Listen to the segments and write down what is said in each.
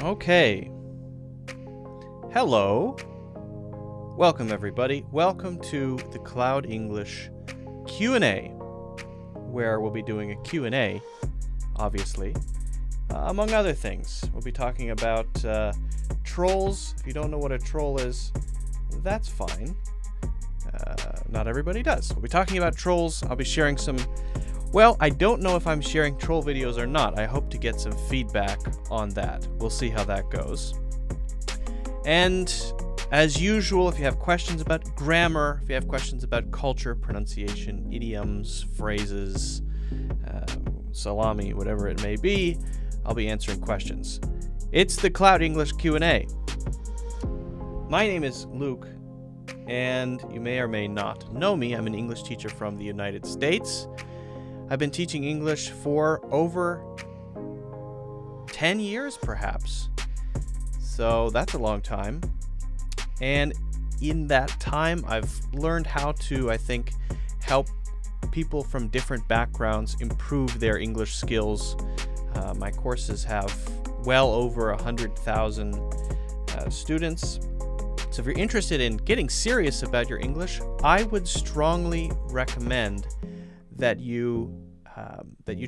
Okay. Hello. Welcome, everybody. Welcome to the Cloud English Q&A, where we'll be doing a Q&A, obviously, among other things. We'll be talking about trolls. If you don't know what a troll is, that's fine. Not everybody does. We'll be talking about trolls. I'll be sharing some... Well, I don't know if I'm sharing troll videos or not. I hope to get some feedback on that. We'll see how that goes. And as usual, if you have questions about grammar, if you have questions about culture, pronunciation, idioms, phrases, salami, whatever it may be, I'll be answering questions. It's the Cloud English Q&A. My name is Luke, and you may or may not know me. I'm an English teacher from the United States. I've been teaching English for over 10 years, perhaps. So that's a long time. And in that time, I've learned how to, I think, help people from different backgrounds improve their English skills. My courses have well over 100,000 students. So if you're interested in getting serious about your English, I would strongly recommend that you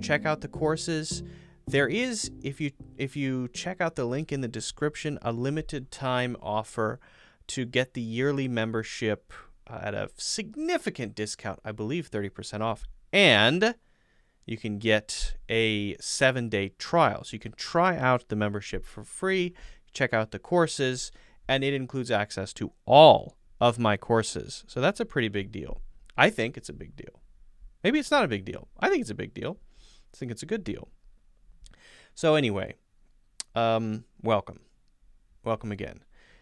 check out the courses. There is, if you check out the link in the description, a limited time offer to get the yearly membership at a significant discount, I believe 30% off, and you can get a 7-day trial. So you can try out the membership for free, check out the courses, and it includes access to all of my courses. So that's a pretty big deal. I think it's a big deal. Maybe it's not a big deal. I think it's a big deal. I think it's a good deal. So anyway, welcome. Welcome again.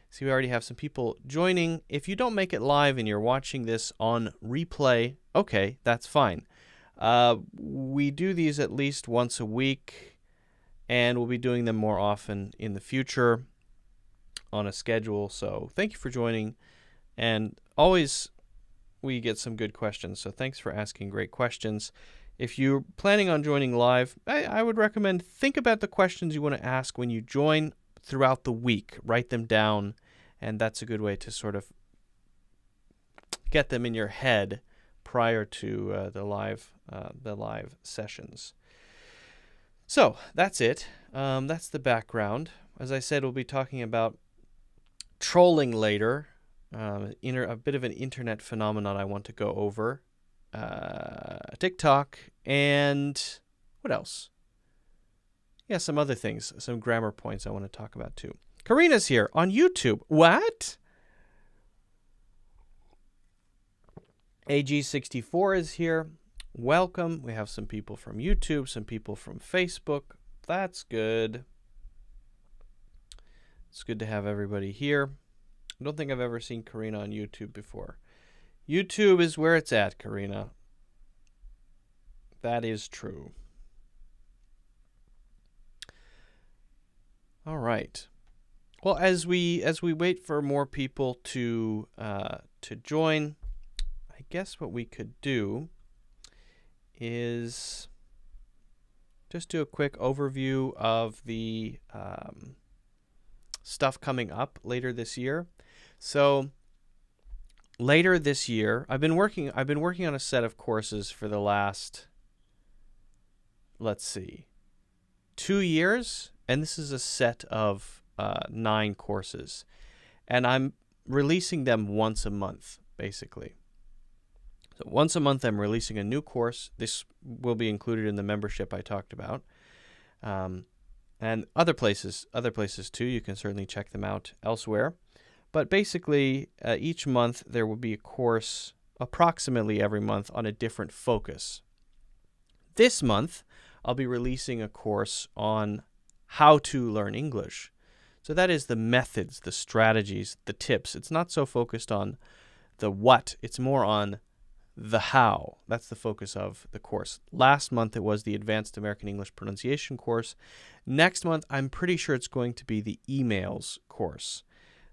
See, we already have some people joining. If you don't make it live and you're watching this on replay, okay, that's fine. We do these at least once a week, and we'll be doing them more often in the future on a schedule. So thank you for joining. And always we get some good questions. So thanks for asking great questions. If you're planning on joining live, I would recommend think about the questions you want to ask when you join throughout the week. Write them down, and that's a good way to sort of get them in your head prior to the live sessions. So that's it. That's the background. As I said, we'll be talking about trolling later. A bit of an internet phenomenon I want to go over. TikTok, and what else? Yeah, some other things, some grammar points I want to talk about too. Karina's here on YouTube. What? AG64 is here. Welcome. We have some people from YouTube, some people from Facebook. That's good. It's good to have everybody here. I don't think I've ever seen Karina on YouTube before. YouTube is where it's at, Karina. That is true. All right. Well, as we wait for more people to join, I guess what we could do is just do a quick overview of the stuff coming up later this year. So later this year, I've been working on a set of courses for the last, let's see, 2 years, and this is a set of 9 courses, and I'm releasing them once a month, basically. So once a month, I'm releasing a new course. This will be included in the membership I talked about, and other places too. You can certainly check them out elsewhere. But basically, each month there will be a course approximately every month on a different focus. This month, I'll be releasing a course on how to learn English. So that is the methods, the strategies, the tips. It's not so focused on the what, it's more on the how. That's the focus of the course. Last month, it was the Advanced American English Pronunciation course. Next month, I'm pretty sure it's going to be the emails course.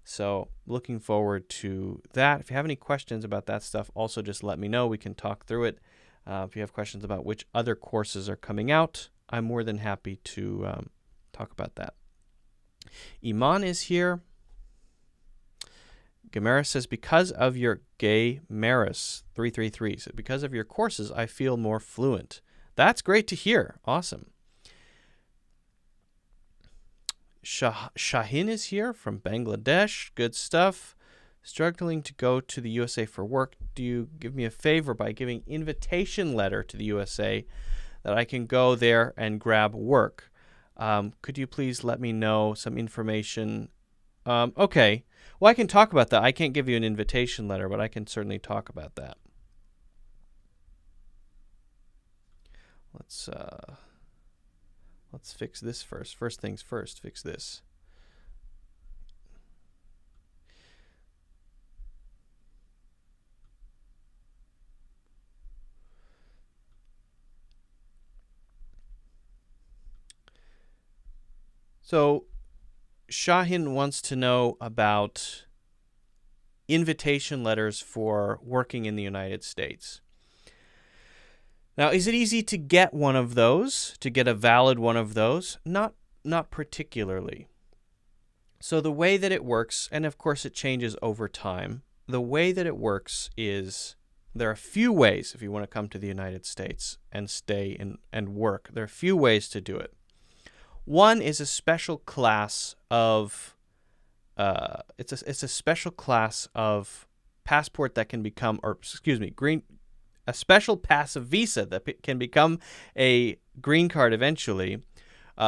So looking forward to that. If you have any questions about that stuff, also just let me know. We can talk through it. If you have questions about which other courses are coming out, I'm more than happy to talk about that. Iman is here. Gamaris says, because of your gay Maris 333, so because of your courses, I feel more fluent. That's great to hear. Awesome. Shahin is here from Bangladesh. Good stuff. Struggling to go to the USA for work. Do you give me a favor by giving invitation letter to the USA that I can go there and grab work? Could you please let me know some information? Okay. Well, I can talk about that. I can't give you an invitation letter, but I can certainly talk about that. Let's fix this first. First things first, fix this. So Shahin wants to know about invitation letters for working in the United States. Now, is it easy to get one of those, to get a valid one of those? Not particularly. So the way that it works, and of course it changes over time, the way that it works is there are a few ways if you want to come to the United States and stay and work. There are a few ways to do it. One is a special class of, it's a special class of passport that can become, or excuse me, a special passive visa that can become a green card eventually,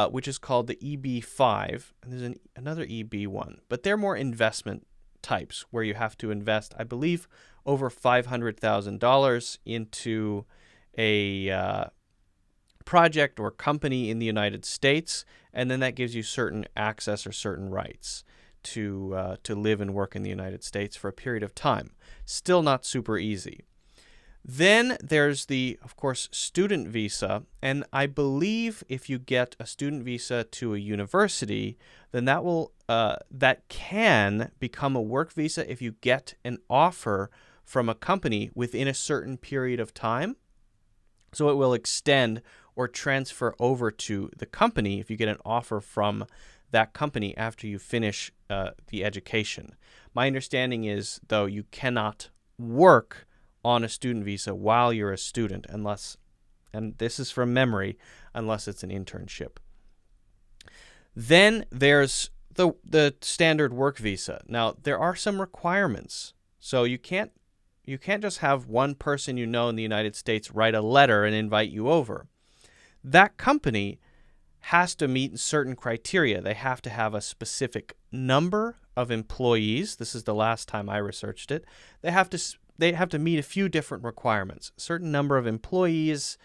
which is called the EB-5. And there's another EB-1, but they're more investment types where you have to invest, I believe, over $500,000 into a project or company in the United States, and then that gives you certain access or certain rights to live and work in the United States for a period of time. Still not super easy. Then there's the, of course, student visa, and I believe if you get a student visa to a university, then that can become a work visa if you get an offer from a company within a certain period of time. So it will extend or transfer over to the company if you get an offer from that company after you finish the education. My understanding is, though, you cannot work on a student visa while you're a student unless, and this is from memory, unless it's an internship. Then there's the standard work visa. Now, there are some requirements. So you can't just have one person you know in the United States write a letter and invite you over. That company has to meet certain criteria. They have to have a specific number of employees. This is the last time I researched it. They have to meet a few different requirements, a certain number of employees,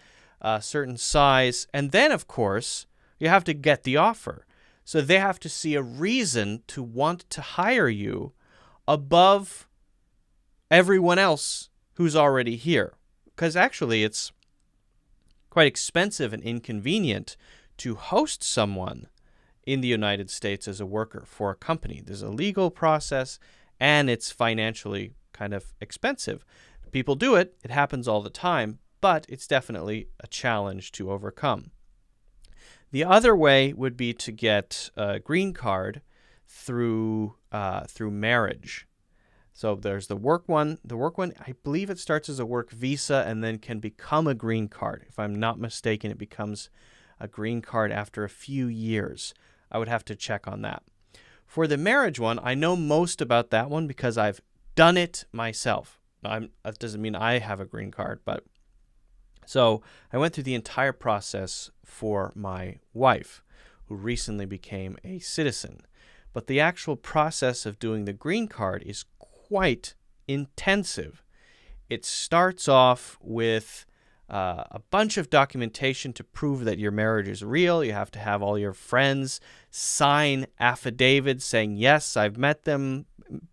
certain size, and then, of course, you have to get the offer. So they have to see a reason to want to hire you above everyone else who's already here. Because actually, it's quite expensive and inconvenient to host someone in the United States as a worker for a company. There's a legal process, and it's financially kind of expensive. People do it. It happens all the time, but it's definitely a challenge to overcome. The other way would be to get a green card through marriage. So there's the work one. The work one, I believe it starts as a work visa and then can become a green card. If I'm not mistaken, it becomes a green card after a few years. I would have to check on that. For the marriage one, I know most about that one because I've done it myself. That doesn't mean I have a green card, but so I went through the entire process for my wife, who recently became a citizen. But the actual process of doing the green card is quite intensive. It starts off with a bunch of documentation to prove that your marriage is real. You have to have all your friends sign affidavits saying, yes, I've met them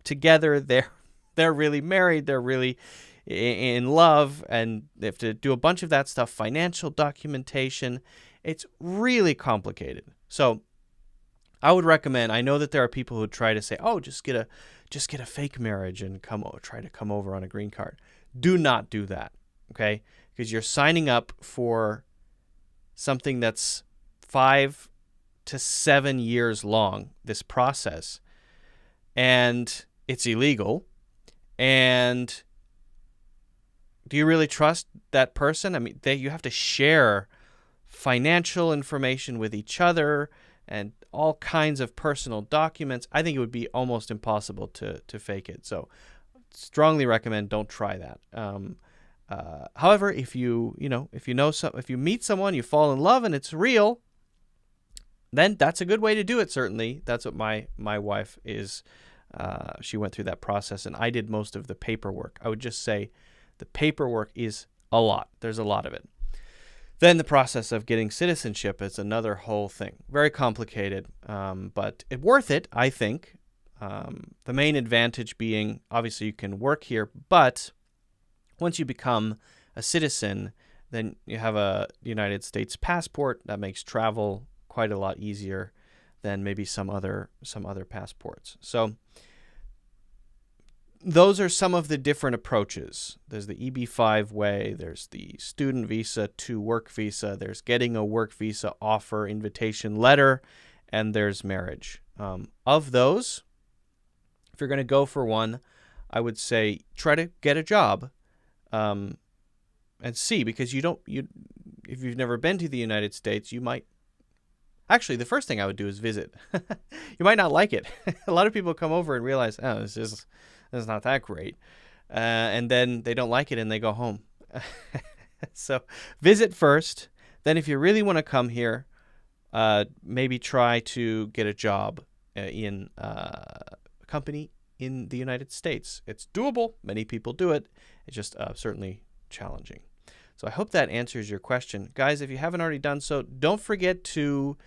together. They're really married. They're really in love. And they have to do a bunch of that stuff, financial documentation. It's really complicated. So I would recommend, I know that there are people who try to say, oh, just get a fake marriage and try to come over on a green card. Do not do that, okay? Because you're signing up for something that's 5 to 7 years long, this process. And it's illegal. And do you really trust that person? I mean, you have to share financial information with each other and all kinds of personal documents. I think it would be almost impossible to fake it. So strongly recommend don't try that. However, if you meet someone, you fall in love and it's real, then that's a good way to do it. Certainly, that's what my wife is. She went through that process, and I did most of the paperwork. I would just say the paperwork is a lot. There's a lot of it. Then the process of getting citizenship is another whole thing. Very complicated, but worth it, I think. The main advantage being, obviously, you can work here, but once you become a citizen, then you have a United States passport. That makes travel quite a lot easier than maybe some other passports. So those are some of the different approaches. There's the EB-5 way, there's the student visa to work visa, there's getting a work visa offer invitation letter, and there's marriage. Of those, if you're going to go for one, I would say try to get a job and see, because if you've never been to the United States, you might. Actually, the first thing I would do is visit. You might not like it. A lot of people come over and realize, oh, this is not that great. And then they don't like it and they go home. So visit first. Then if you really want to come here, maybe try to get a job in a company in the United States. It's doable. Many people do it. It's just certainly challenging. So I hope that answers your question. Guys, if you haven't already done so, don't forget to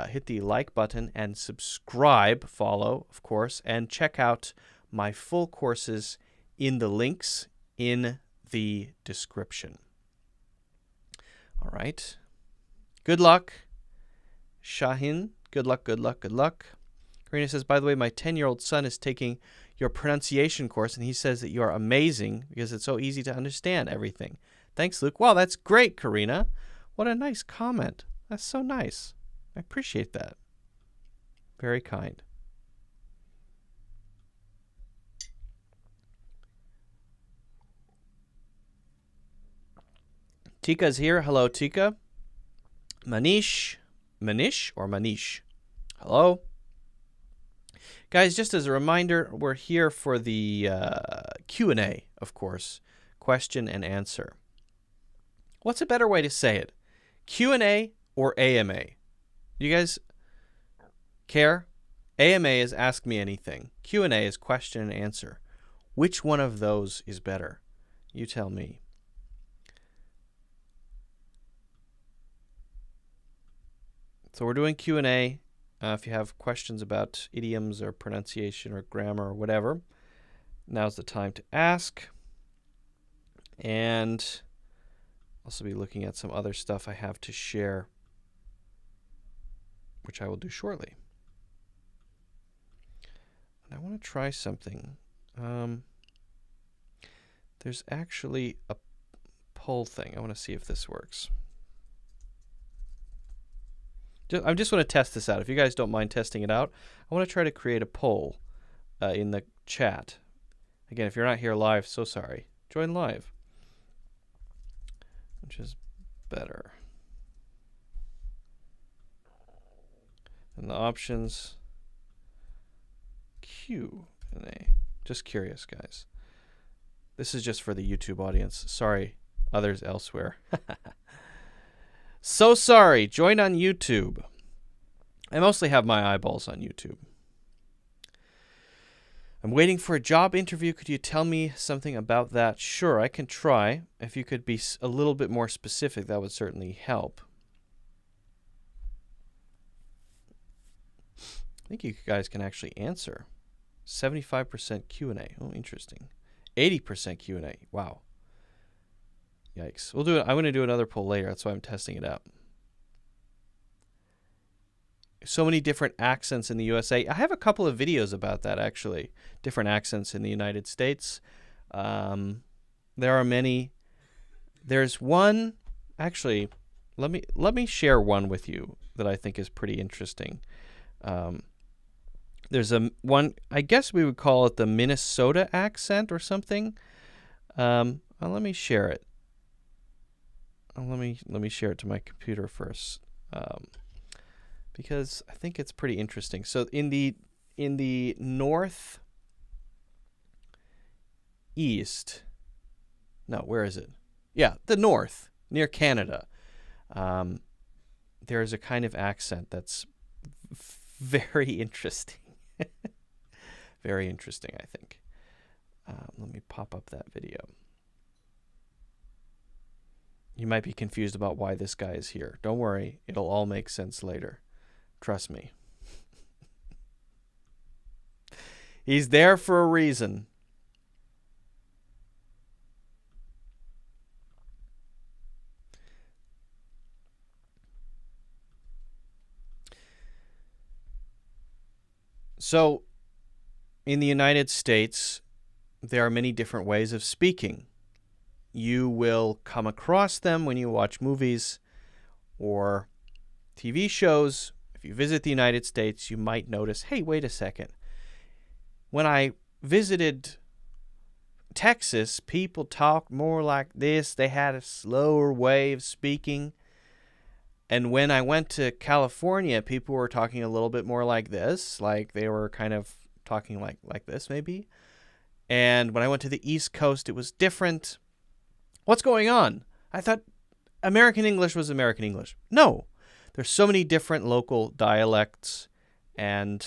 hit the like button and subscribe, follow, of course, and check out my full courses in the links in the description. All right. Good luck. Shahin, good luck, good luck, good luck. Karina says, by the way, my 10-year-old son is taking your pronunciation course, and he says that you are amazing because it's so easy to understand everything. Thanks, Luke. Wow, that's great, Karina. What a nice comment. That's so nice. I appreciate that. Very kind. Tika's here. Hello, Tika. Manish or Manish? Hello. Guys, just as a reminder, we're here for the Q&A, of course. Question and answer. What's a better way to say it? Q&A or AMA? You guys care? AMA is Ask Me Anything. Q&A is Question and Answer. Which one of those is better? You tell me. So we're doing Q&A. If you have questions about idioms or pronunciation or grammar or whatever, now's the time to ask. And also be looking at some other stuff I have to share, which I will do shortly. And I want to try something. There's actually a poll thing. I want to see if this works. I just want to test this out. If you guys don't mind testing it out, I want to try to create a poll in the chat. Again, if you're not here live, so sorry. Join live, which is better. And the options, Q&A. Just curious, guys. This is just for the YouTube audience. Sorry, others elsewhere. So sorry. Join on YouTube. I mostly have my eyeballs on YouTube. I'm waiting for a job interview. Could you tell me something about that? Sure, I can try. If you could be a little bit more specific, that would certainly help. I think you guys can actually answer. 75% Q&A. Oh, interesting. 80% Q&A. Wow. Yikes. We'll do it. I'm going to do another poll later. That's why I'm testing it out. So many different accents in the USA. I have a couple of videos about that, actually. Different accents in the United States. There are many. There's one, actually, let me share one with you that I think is pretty interesting. There's one, I guess we would call it the Minnesota accent or something. Let me share it. Let me share it to my computer first, because I think it's pretty interesting. So in the north east, no, where is it? Yeah, the north near Canada. There is a kind of accent that's very interesting. Very interesting, I think. Let me pop up that video. You might be confused about why this guy is here. Don't worry, it'll all make sense later. Trust me. He's there for a reason. So, in the United States, there are many different ways of speaking. You will come across them when you watch movies or TV shows. If you visit the United States, you might notice, hey, wait a second. When I visited Texas, people talked more like this. They had a slower way of speaking. And when I went to California, people were talking a little bit more like this, like they were kind of talking like this maybe. And when I went to the East Coast, it was different. What's going on? I thought American English was American English. No, there's so many different local dialects, and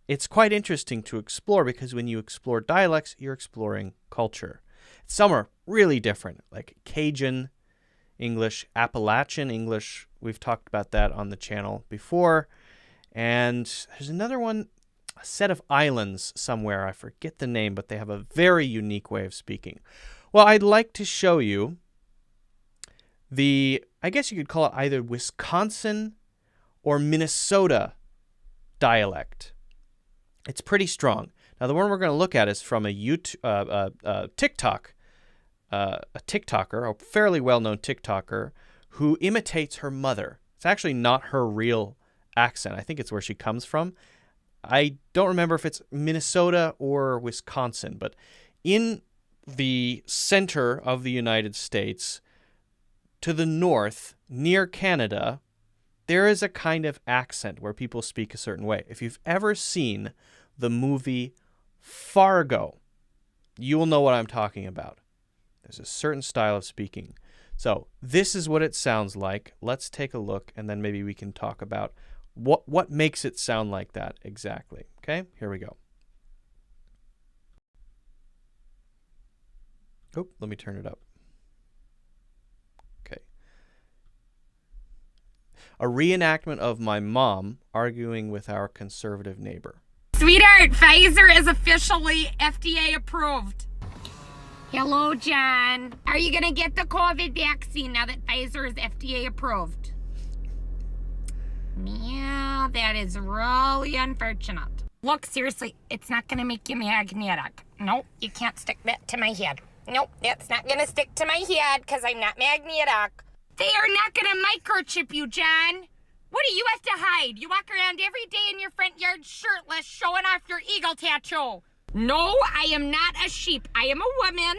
it's quite interesting to explore because when you explore dialects, you're exploring culture. Some are really different, like Cajun English, Appalachian English. We've talked about that on the channel before. And there's another one, a set of islands somewhere. I forget the name, but they have a very unique way of speaking. Well, I'd like to show you I guess you could call it either Wisconsin or Minnesota dialect. It's pretty strong. Now, the one we're going to look at is from a TikTok, a TikToker, a fairly well-known TikToker, who imitates her mother. It's actually not her real accent. I think it's where she comes from. I don't remember if it's Minnesota or Wisconsin, but in the center of the United States, to the north, near Canada, there is a kind of accent where people speak a certain way. If you've ever seen the movie Fargo, you will know what I'm talking about. There's a certain style of speaking. So this is what it sounds like. Let's take a look, and then maybe we can talk about what makes it sound like that exactly. Okay, here we go. Oh, let me turn it up. Okay. A reenactment of my mom arguing with our conservative neighbor. Sweetheart, Pfizer is officially FDA approved. Hello, John. Are you going to get the COVID vaccine now that Pfizer is FDA approved? Yeah, that is really unfortunate. Look, seriously, it's not going to make you magnetic. Nope, you can't stick that to my head. Nope, that's not going to stick to my head because I'm not magnetic. They are not going to microchip you, John. What do you have to hide? You walk around every day in your front yard shirtless, showing off your eagle tattoo. No, I am not a sheep. I am a woman,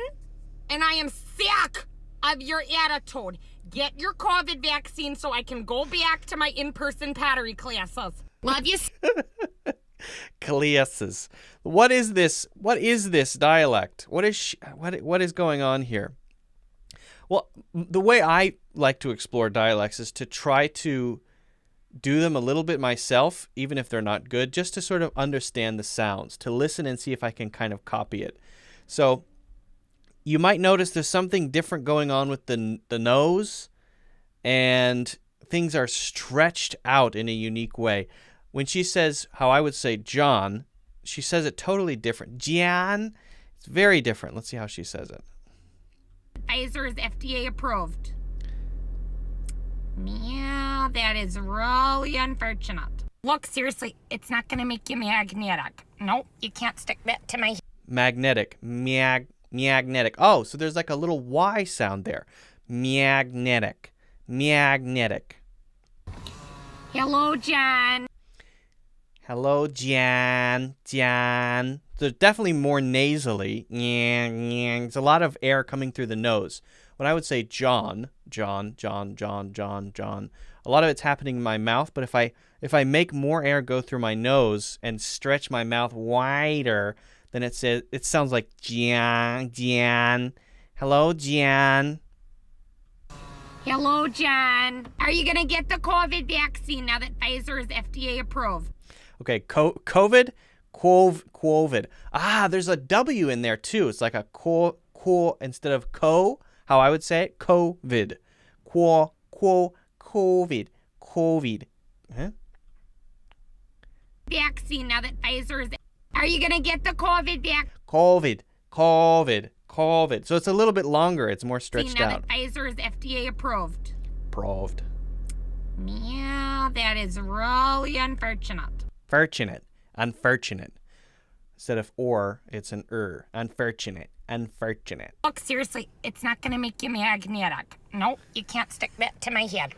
and I am sick of your attitude. Get your COVID vaccine so I can go back to my in-person pottery classes. Love you. Classes. What is this? What is this dialect? What is going on here? Well, the way I like to explore dialects is to try to do them a little bit myself, even if they're not good, just to sort of understand the sounds, to listen and see if I can kind of copy it. So you might notice there's something different going on with the nose, and things are stretched out in a unique way. When she says how I would say John, she says it totally different. John. It's very different. Let's see how she says it. Pfizer is FDA approved. Yeah, that is really unfortunate. Look, seriously, it's not going to make you magnetic. Nope, you can't stick that to my head. Magnetic. Magnetic. Oh, so there's like a little Y sound there. Magnetic. magnetic. Hello, John. Hello, Jan. Jan. There's definitely more nasally. There's a lot of air coming through the nose. When I would say John, John, John, John, John, John, a lot of it's happening in my mouth, but if I make more air go through my nose and stretch my mouth wider, then it sounds like Jan, Jan. Hello, Jan. Hello, John. Are you going to get the COVID vaccine now that Pfizer is FDA approved? Okay, COVID, COVID. Ah, there's a W in there too. It's like a instead of how I would say it, COVID. COVID, COVID. Huh? Vaccine now that Pfizer is... Are you going to get the COVID vaccine? COVID. So it's a little bit longer. It's more stretched now out. That Pfizer is FDA approved. Approved. Yeah, that is really unfortunate. Unfortunate. Instead of or, it's an Unfortunate. Look, seriously, it's not going to make you magnetic. Nope, you can't stick that to my head.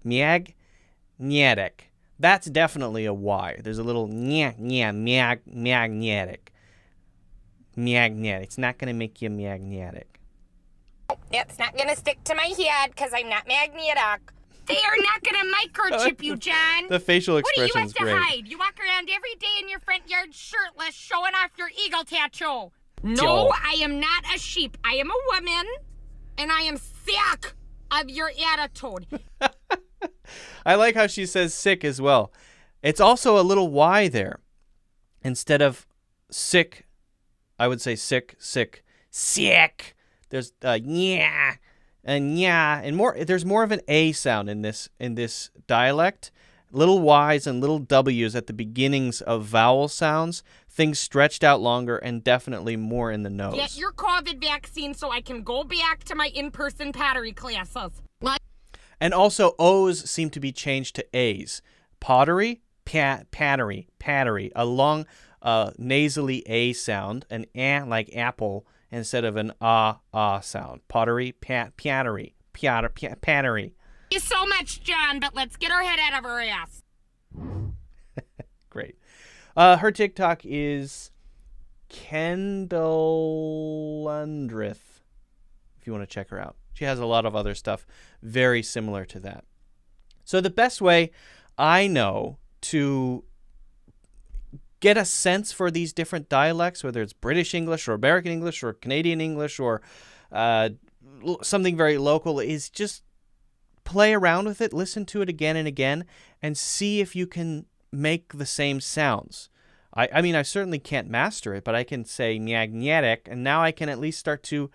Magnetic. That's definitely a Y. There's a little magnetic. Magnetic. It's not going to make you magnetic. It's not going to stick to my head because I'm not magnetic. They are not going to microchip you, John. The facial expression is great. What do you have to hide? You walk around every day in your front yard shirtless, showing off your eagle tattoo. No, I am not a sheep. I am a woman, and I am sick of your attitude. I like how she says sick as well. It's also a little Y there. Instead of sick, I would say sick. There's yeah. And yeah, and more. There's more of an A sound in this dialect. Little Y's and little W's at the beginnings of vowel sounds. Things stretched out longer and definitely more in the nose. Get your COVID vaccine so I can go back to my in-person pottery classes. And also O's seem to be changed to A's. Pottery, pattery. A long nasally A sound, an A like apple, instead of an sound. Pottery, pattery. Thank you so much, John, but let's get our head out of our ass. Great. Her TikTok is Kendallundrith, if you want to check her out. She has a lot of other stuff very similar to that. So the best way I know to get a sense for these different dialects, whether it's British English or American English or Canadian English or something very local, is just play around with it, listen to it again and again, and see if you can make the same sounds. I mean, I certainly can't master it, but I can say magnetic, and now I can at least start to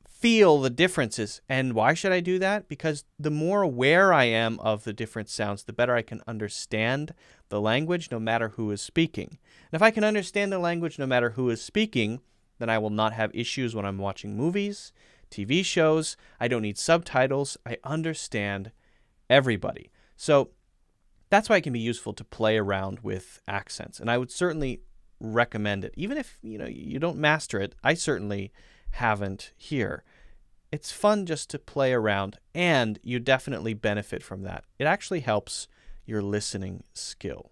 feel the differences. And why should I do that? Because the more aware I am of the different sounds, the better I can understand the language, no matter who is speaking. And if I can understand the language, no matter who is speaking, then I will not have issues when I'm watching movies, TV shows. I don't need subtitles. I understand everybody. So that's why it can be useful to play around with accents. And I would certainly recommend it. Even if you don't master it, I certainly haven't here. It's fun just to play around, and you definitely benefit from that. It actually helps your listening skill.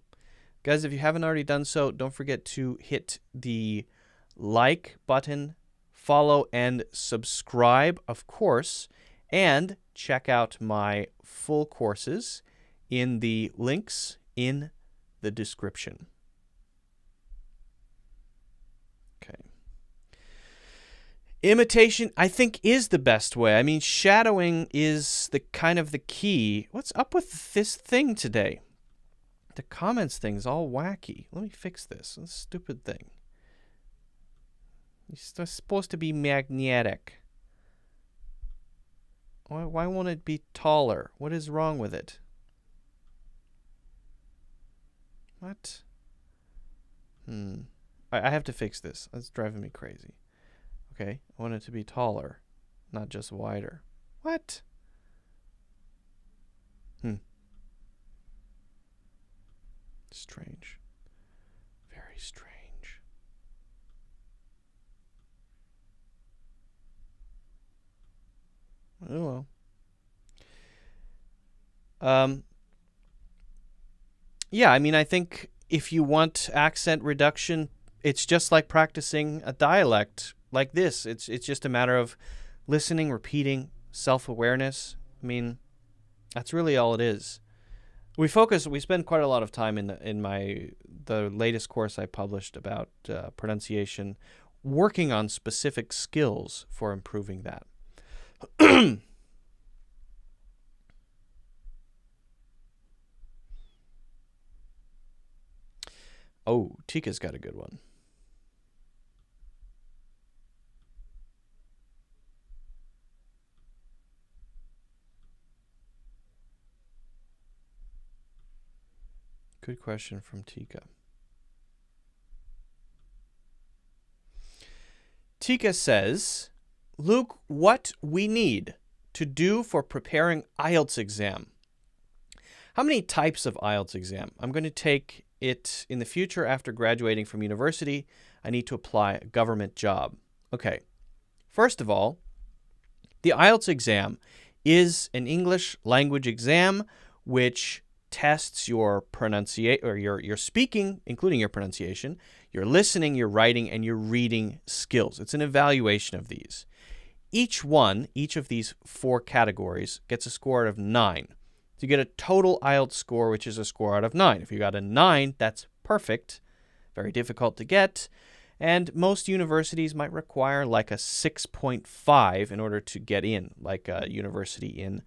Guys, if you haven't already done so, don't forget to hit the like button, follow and subscribe, of course, and check out my full courses in the links in the description. Okay. Imitation, I think, is the best way. I mean, shadowing is the kind of the key. What's up with this thing today? The comments thing's all wacky. Let me fix this. This stupid thing. It's supposed to be magnetic. Why won't it be taller? What is wrong with it? What? I have to fix this. That's driving me crazy. Okay, I want it to be taller, not just wider. What? Strange. Very strange. Oh well. Yeah, I mean, I think if you want accent reduction, it's just like practicing a dialect like this. It's just a matter of listening, repeating, self-awareness. I mean, that's really all it is. We spend quite a lot of time in the latest course I published about pronunciation, working on specific skills for improving that. Oh, Tika's got a good one. Good question from Tika. Tika says, Luke, what we need to do for preparing IELTS exam. How many types of IELTS exam? I'm going to take it in the future after graduating from university. I need to apply a government job. Okay. First of all, the IELTS exam is an English language exam which tests your pronunciation or your speaking, including your pronunciation, your listening, your writing, and your reading skills. It's an evaluation of these. Each of these 4 categories gets a score out of 9. So you get a total IELTS score, which is a score out of 9. If you got a 9, that's perfect. Very difficult to get. And most universities might require like a 6.5 in order to get in, like a university in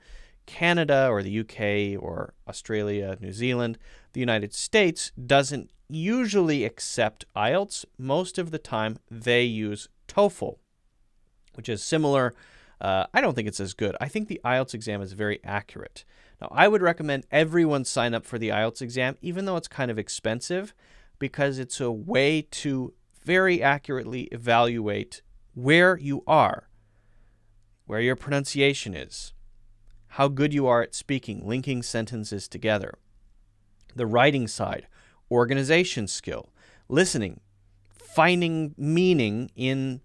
Canada or the UK or Australia, New Zealand. The United States doesn't usually accept IELTS. Most of the time, they use Toefl, which is similar. I don't think it's as good. I think the IELTS exam is very accurate. Now, I would recommend everyone sign up for the IELTS exam, even though it's kind of expensive, because it's a way to very accurately evaluate where you are, where your pronunciation is, how good you are at speaking, linking sentences together. The writing side, organization skill, listening, finding meaning in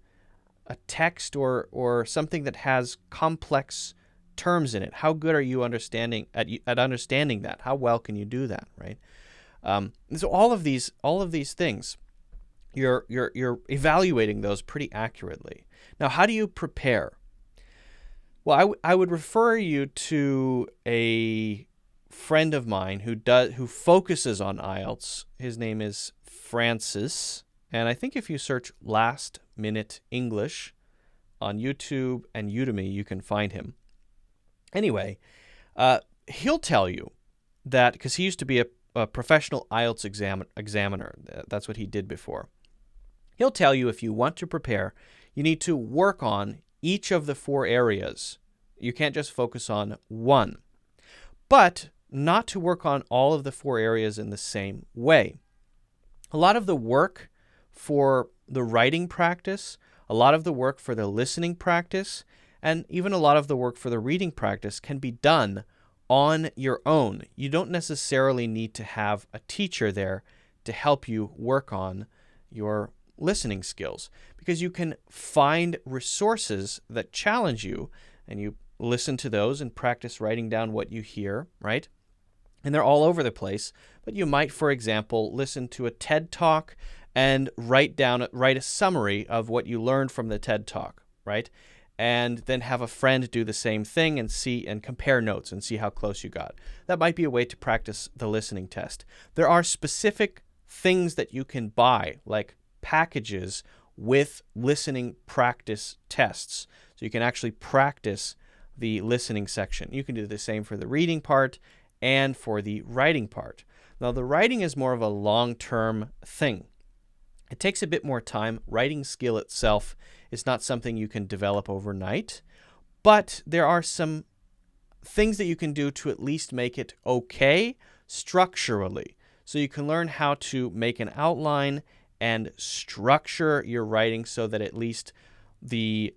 a text or something that has complex terms in it. How good are you understanding that? How well can you do that, right? So all of these things, you're evaluating those pretty accurately. Now, how do you prepare? Well, I would refer you to a friend of mine who focuses on IELTS. His name is Francis, and I think if you search Last Minute English on YouTube and Udemy, you can find him. Anyway, he'll tell you that, because he used to be a professional IELTS examiner. That's what he did before. He'll tell you if you want to prepare, you need to work on each of the 4 areas. You can't just focus on one. But not to work on all of the 4 areas in the same way. A lot of the work for the writing practice, a lot of the work for the listening practice, and even a lot of the work for the reading practice can be done on your own. You don't necessarily need to have a teacher there to help you work on your listening skills, because you can find resources that challenge you, and you listen to those and practice writing down what you hear, right? And they're all over the place, but you might, for example, listen to a TED Talk and write a summary of what you learned from the TED Talk, right? And then have a friend do the same thing and compare notes and see how close you got. That might be a way to practice the listening test. There are specific things that you can buy, like packages with listening practice tests. So you can actually practice the listening section. You can do the same for the reading part and for the writing part. Now, the writing is more of a long-term thing. It takes a bit more time. Writing skill itself is not something you can develop overnight, but there are some things that you can do to at least make it okay structurally. So you can learn how to make an outline and structure your writing so that at least the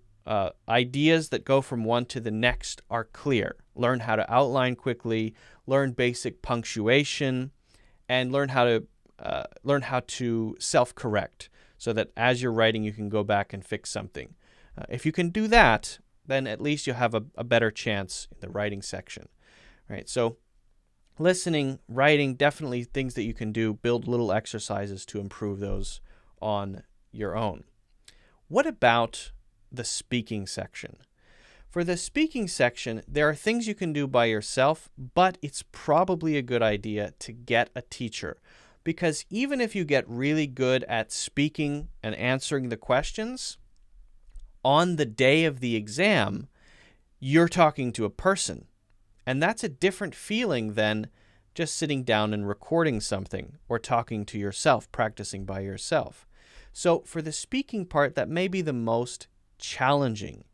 ideas that go from one to the next are clear. Learn how to outline quickly, learn basic punctuation, and learn how to self-correct so that as you're writing, you can go back and fix something. If you can do that, then at least you'll have a better chance in the writing section. Right? So Listening, writing, definitely things that you can do. Build little exercises to improve those on your own. What about the speaking section? For the speaking section, there are things you can do by yourself, but it's probably a good idea to get a teacher. Because even if you get really good at speaking and answering the questions, on the day of the exam, you're talking to a person. And that's a different feeling than just sitting down and recording something or talking to yourself, practicing by yourself. So for the speaking part, that may be the most challenging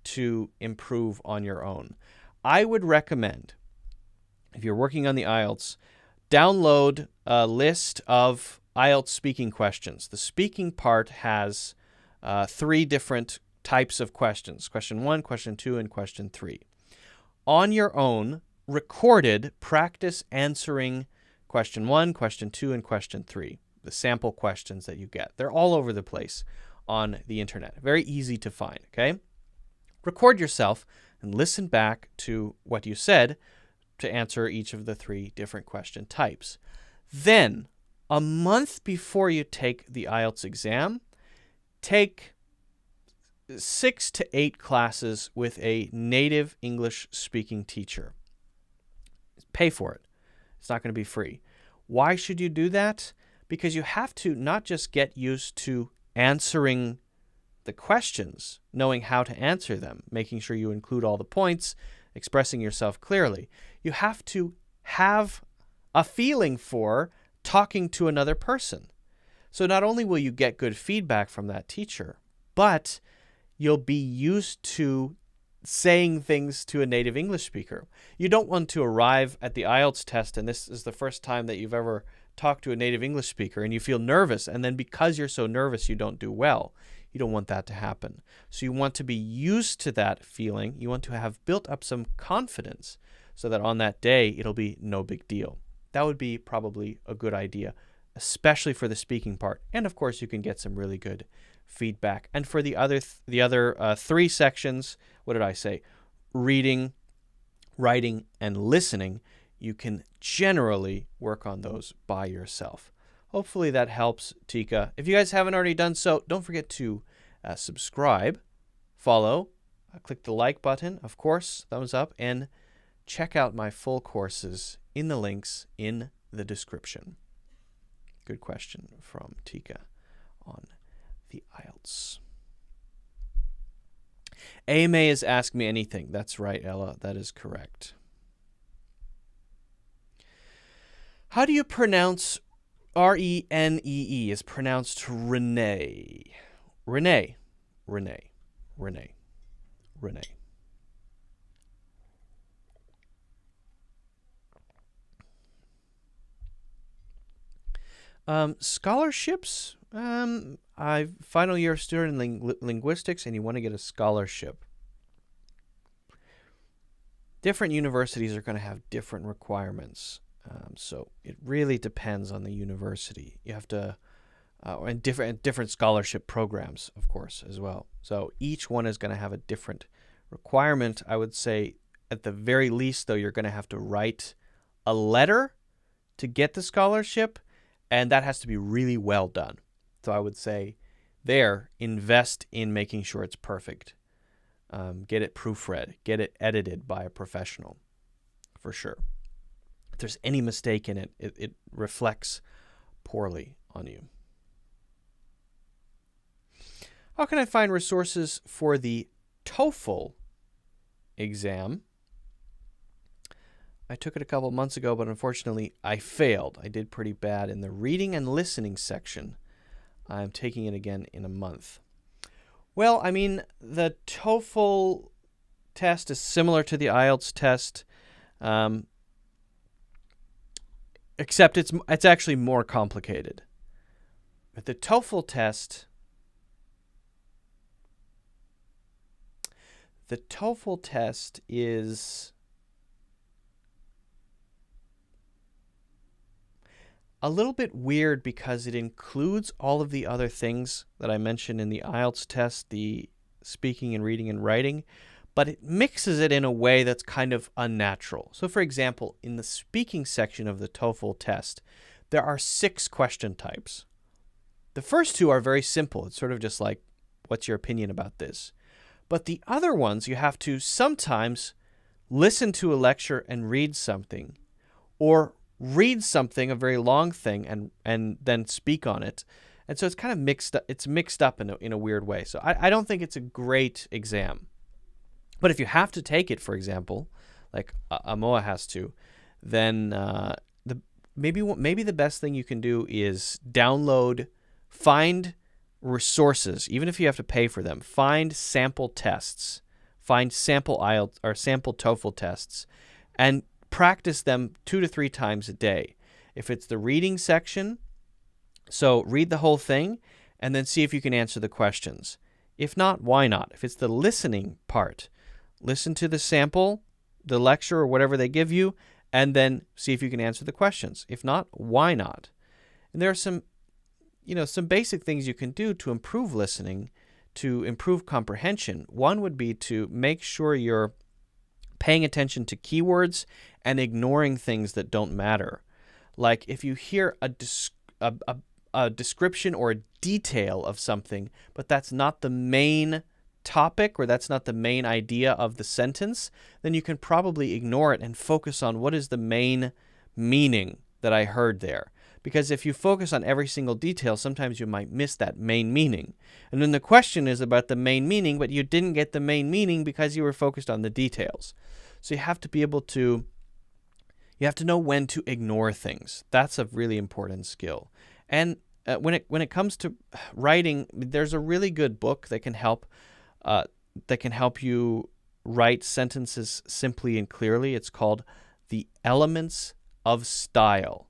to improve on your own. I would recommend, if you're working on the IELTS, download a list of IELTS speaking questions. The speaking part has 3 different types of questions: question 1, question 2, and question 3. On your own, recorded, practice answering question 1, question 2, and question 3, the sample questions that you get. They're all over the place on the internet. Very easy to find, okay? Record yourself and listen back to what you said to answer each of the 3 different question types. Then, a month before you take the IELTS exam, take 6 to 8 classes with a native English speaking teacher. Pay for it. It's not going to be free. Why should you do that? Because you have to not just get used to answering the questions, knowing how to answer them, making sure you include all the points, expressing yourself clearly. You have to have a feeling for talking to another person. So not only will you get good feedback from that teacher, but you'll be used to saying things to a native English speaker. You don't want to arrive at the IELTS test and this is the first time that you've ever talked to a native English speaker and you feel nervous, and then because you're so nervous you don't do well. You don't want that to happen. So you want to be used to that feeling. You want to have built up some confidence so that on that day it'll be no big deal. That would be probably a good idea, especially for the speaking part. And of course you can get some really good feedback. And for the other 3 sections, what did I say? Reading, writing, and listening, you can generally work on those by yourself. Hopefully that helps, Tika. If you guys haven't already done so, don't forget to subscribe, follow, click the like button, of course, thumbs up, and check out my full courses in the links in the description. Good question from Tika on the IELTS. AMA is Ask Me Anything. That's right, Ella. That is correct. How do you pronounce Renee? Is pronounced Renee. Renee. Renee. Renee. Renee. Scholarships. I'm final year student in linguistics, and you want to get a scholarship. Different universities are going to have different requirements. So it really depends on the university. You have to, and different scholarship programs, of course, as well. So each one is going to have a different requirement. I would say at the very least, though, you're going to have to write a letter to get the scholarship, and that has to be really well done. So I would say there, invest in making sure it's perfect. Get it proofread, get it edited by a professional, for sure. If there's any mistake in it, it reflects poorly on you. How can I find resources for the Toefl exam? I took it a couple months ago, but unfortunately I failed. I did pretty bad in the reading and listening section. I'm taking it again in a month. Well, I mean, the Toefl test is similar to the IELTS test, except it's actually more complicated. But the Toefl test, is a little bit weird because it includes all of the other things that I mentioned in the IELTS test, the speaking and reading and writing, but it mixes it in a way that's kind of unnatural. So for example, in the speaking section of the TOEFL test, there are 6 question types. The first 2 are very simple. It's sort of just like, what's your opinion about this? But the other ones, you have to sometimes listen to a lecture and read something, or read something, a very long thing, and then speak on it. And so it's kind of mixed up. It's mixed up in a weird way. So I don't think it's a great exam. But if you have to take it, for example, like Amoa has to, then maybe the best thing you can do is find resources, even if you have to pay for them. Find sample tests, find sample IELTS or sample TOEFL tests, and practice them 2 to 3 times a day. If it's the reading section, so read the whole thing and then see if you can answer the questions. If not, why not? If it's the listening part, listen to the sample, the lecture or whatever they give you, and then see if you can answer the questions. If not, why not? And there are some basic things you can do to improve listening, to improve comprehension. One would be to make sure you're paying attention to keywords and ignoring things that don't matter. Like if you hear a description or a detail of something, but that's not the main topic or that's not the main idea of the sentence, then you can probably ignore it and focus on what is the main meaning that I heard there. Because if you focus on every single detail, sometimes you might miss that main meaning. And then the question is about the main meaning, but you didn't get the main meaning because you were focused on the details. So you have to be able to, you have to know when to ignore things. That's a really important skill. And when it comes to writing, there's a really good book that can help you write sentences simply and clearly. It's called The Elements of Style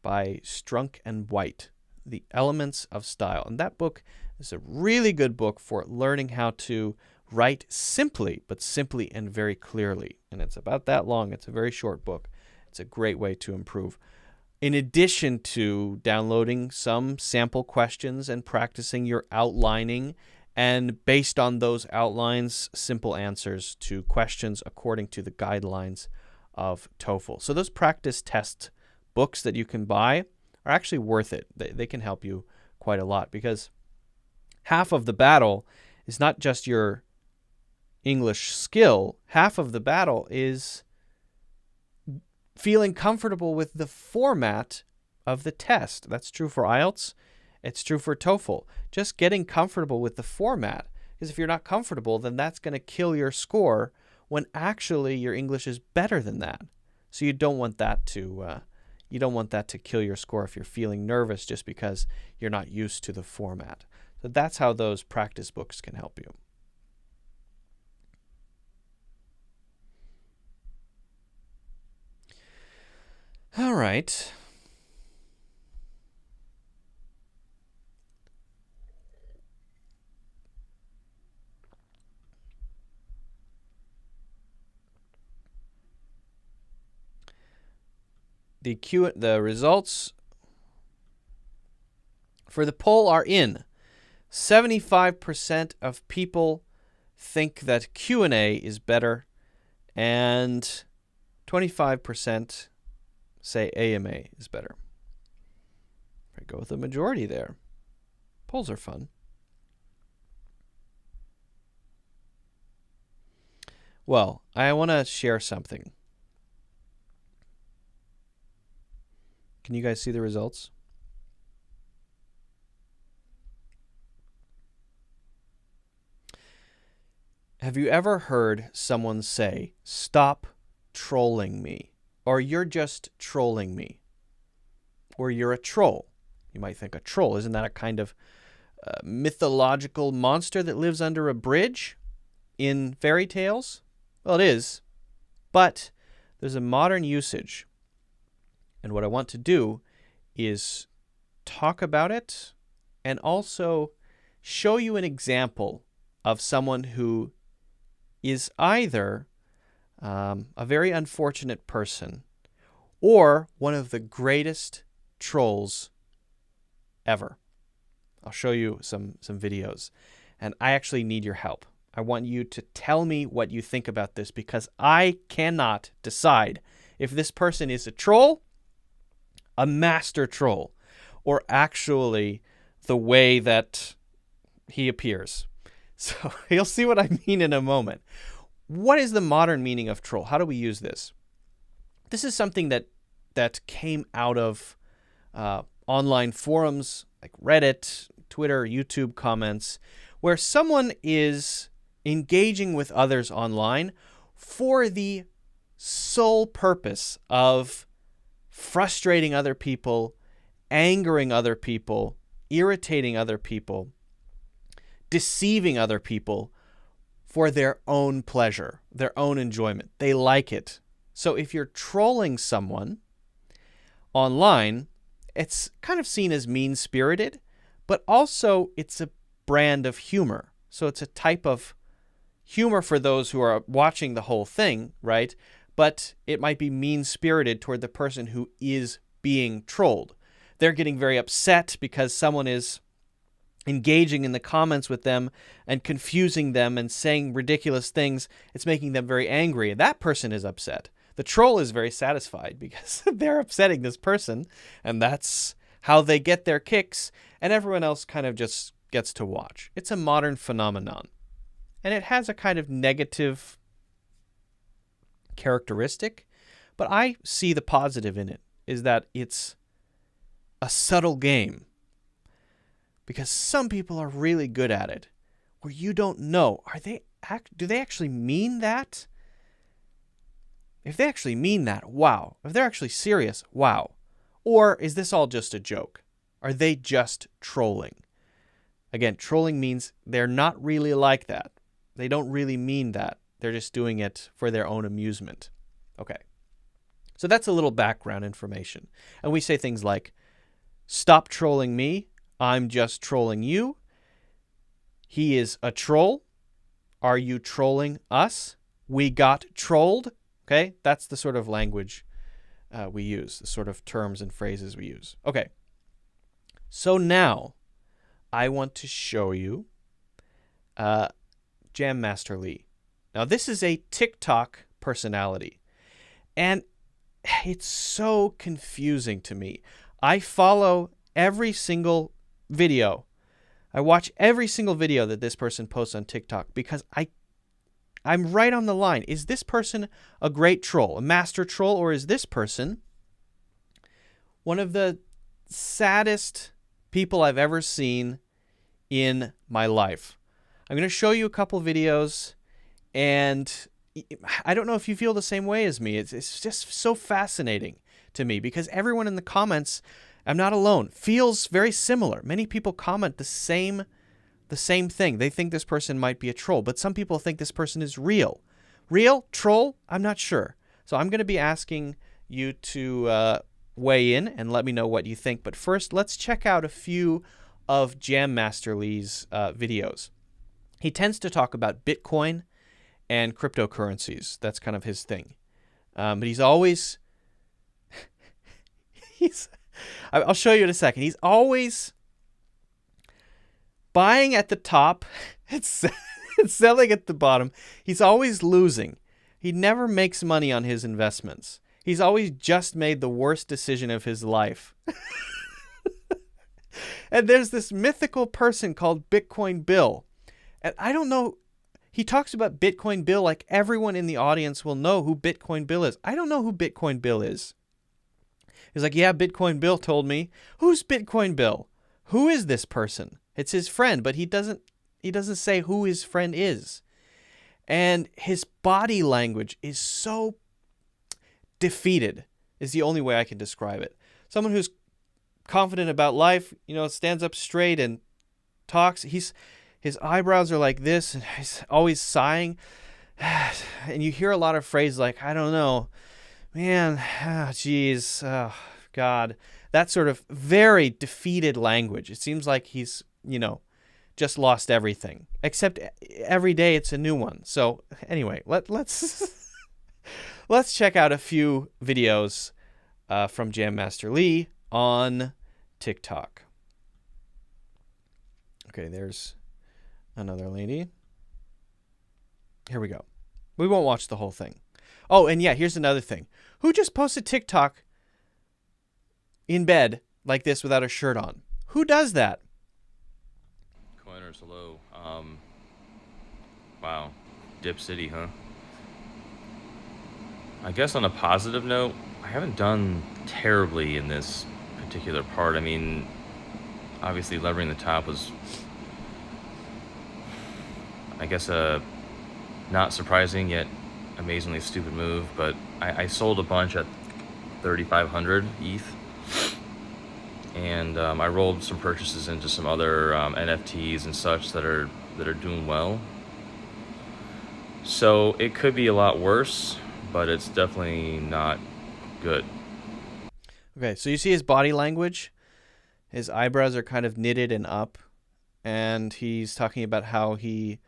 by Strunk and White. The Elements of Style. And that book is a really good book for learning how to write simply, but simply and very clearly. And it's about that long. It's a very short book. It's a great way to improve. In addition to downloading some sample questions and practicing your outlining, and based on those outlines, simple answers to questions according to the guidelines of TOEFL. So those practice test books that you can buy are actually worth it. They can help you quite a lot, because half of the battle is not just your English skill. Half of the battle is feeling comfortable with the format of the test. That's true for IELTS. It's true for TOEFL. Just getting comfortable with the format. Because if you're not comfortable, then that's going to kill your score when actually your English is better than that. So you don't want that to kill your score if you're feeling nervous just because you're not used to the format. So that's how those practice books can help you. All right. The results for the poll are in. 75% of people think that Q&A is better, and 25% say AMA is better. I go with the majority there. Polls are fun. Well, I want to share something. Can you guys see the results? Have you ever heard someone say, "Stop trolling me," or "You're just trolling me," or "You're a troll"? You might think, a troll, isn't that a kind of mythological monster that lives under a bridge in fairy tales? Well, it is, but there's a modern usage. And what I want to do is talk about it and also show you an example of someone who is either a very unfortunate person or one of the greatest trolls ever. I'll show you some videos, and I actually need your help. I want you to tell me what you think about this, because I cannot decide if this person is a troll, a master troll, or actually the way that he appears. So you'll see what I mean in a moment. What is the modern meaning of troll? How do we use this? This is something that came out of online forums like Reddit, Twitter, YouTube comments, where someone is engaging with others online for the sole purpose of frustrating other people, angering other people, irritating other people, deceiving other people for their own pleasure, their own enjoyment. They like it. So if you're trolling someone online, it's kind of seen as mean-spirited, but also it's a brand of humor. So it's a type of humor for those who are watching the whole thing, right? But it might be mean-spirited toward the person who is being trolled. They're getting very upset because someone is engaging in the comments with them and confusing them and saying ridiculous things. It's making them very angry. And that person is upset. The troll is very satisfied because they're upsetting this person, and that's how they get their kicks, and everyone else kind of just gets to watch. It's a modern phenomenon, and it has a kind of negative characteristic, but I see the positive in it, is that it's a subtle game, because some people are really good at it, where you don't know, do they actually mean that? If they actually mean that, wow. If they're actually serious, wow. Or is this all just a joke? Are they just trolling? Again, trolling means they're not really like that. They don't really mean that. They're just doing it for their own amusement. Okay. So that's a little background information. And we say things like, stop trolling me. I'm just trolling you. He is a troll. Are you trolling us? We got trolled. Okay, that's the sort of language we use, the sort of terms and phrases we use. Okay, so now I want to show you Jam Master Lee. Now, this is a TikTok personality, and it's so confusing to me. I follow every single video. I watch every single video that this person posts on TikTok because I'm right on the line. Is this person a great troll, a master troll, or is this person one of the saddest people I've ever seen in my life? I'm going to show you a couple videos, and I don't know if you feel the same way as me. It's just so fascinating to me because everyone in the comments, I'm not alone, feels very similar. Many people comment the same thing. They think this person might be a troll, but some people think this person is real. Real? Troll? I'm not sure. So I'm going to be asking you to weigh in and let me know what you think. But first, let's check out a few of Jam Master Lee's videos. He tends to talk about Bitcoin and cryptocurrencies. That's kind of his thing. But he's always... I'll show you in a second. He's always buying at the top and selling at the bottom. He's always losing. He never makes money on his investments. He's always just made the worst decision of his life. And there's this mythical person called Bitcoin Bill. And I don't know, he talks about Bitcoin Bill like everyone in the audience will know who Bitcoin Bill is. I don't know who Bitcoin Bill is. He's like, yeah, Bitcoin Bill told me. Who's Bitcoin Bill? Who is this person? It's his friend, but he doesn't say who his friend is. And his body language is so defeated, is the only way I can describe it. Someone who's confident about life, stands up straight and talks. His eyebrows are like this, and he's always sighing. And you hear a lot of phrases like, I don't know, man, geez, oh, God. That sort of very defeated language. It seems like he's, just lost everything. Except every day it's a new one. So anyway, let's let's check out a few videos from Jam Master Lee on TikTok. Okay, there's another lady. Here we go. We won't watch the whole thing. Oh, and yeah, here's another thing. Who just posted TikTok in bed like this without a shirt on? Who does that? Coiners, hello. Wow. Dip City, huh? I guess on a positive note, I haven't done terribly in this particular part. I mean, obviously levering the top was, I guess, a not surprising yet amazingly stupid move, but I sold a bunch at 3,500 ETH, and I rolled some purchases into some other NFTs and such that are doing well. So it could be a lot worse, but it's definitely not good. Okay, so you see his body language. His eyebrows are kind of knitted and up, and he's talking about how he's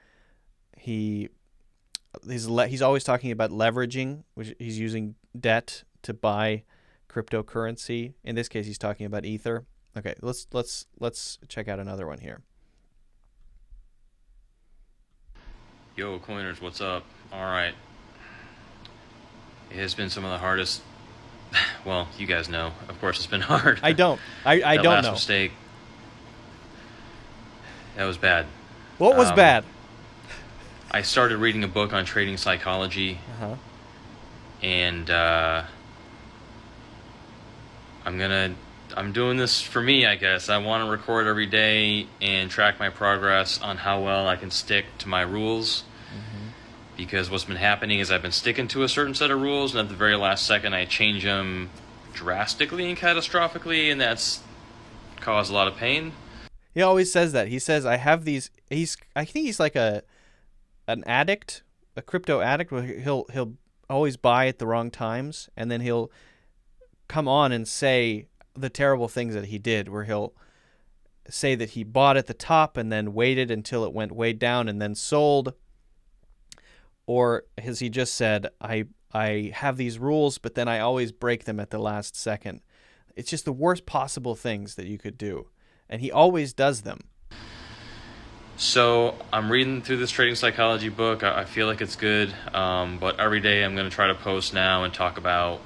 always talking about leveraging, which he's using debt to buy cryptocurrency. In this case, he's talking about Ether. Okay, let's check out another one here. Yo, coiners, what's up? All right. It has been some of the hardest. Well, you guys know. Of course, it's been hard. I don't. I that don't last know. Mistake. That was bad. What was bad? I started reading a book on trading psychology, and I'm doing this for me, I guess. I want to record every day and track my progress on how well I can stick to my rules. Because what's been happening is I've been sticking to a certain set of rules, and at the very last second I change them drastically and catastrophically, and that's caused a lot of pain. He always says that. He says, I have these... I think he's like an addict, a crypto addict, where he'll always buy at the wrong times, and then he'll come on and say the terrible things that he did, where he'll say that he bought at the top and then waited until it went way down and then sold. Or as he just said, I have these rules, but then I always break them at the last second. It's just the worst possible things that you could do. And he always does them. So I'm reading through this trading psychology book. I feel like it's good. But every day I'm going to try to post now and talk about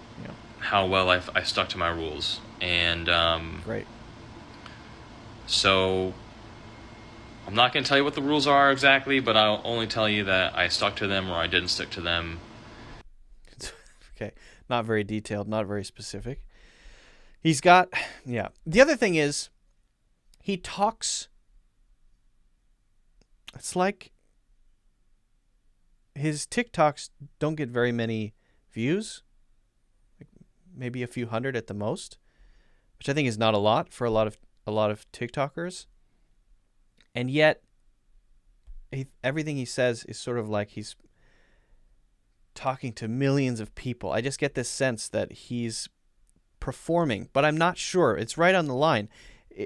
how well I stuck to my rules. And Great. So I'm not going to tell you what the rules are exactly, but I'll only tell you that I stuck to them or I didn't stick to them. Okay. Not very detailed, not very specific. He's got, The other thing is, he talks, it's like his TikToks don't get very many views, like maybe a few hundred at the most, which I think is not a lot for a lot of TikTokers. And yet, everything he says is sort of like he's talking to millions of people. I just get this sense that he's performing, but I'm not sure. It's right on the line.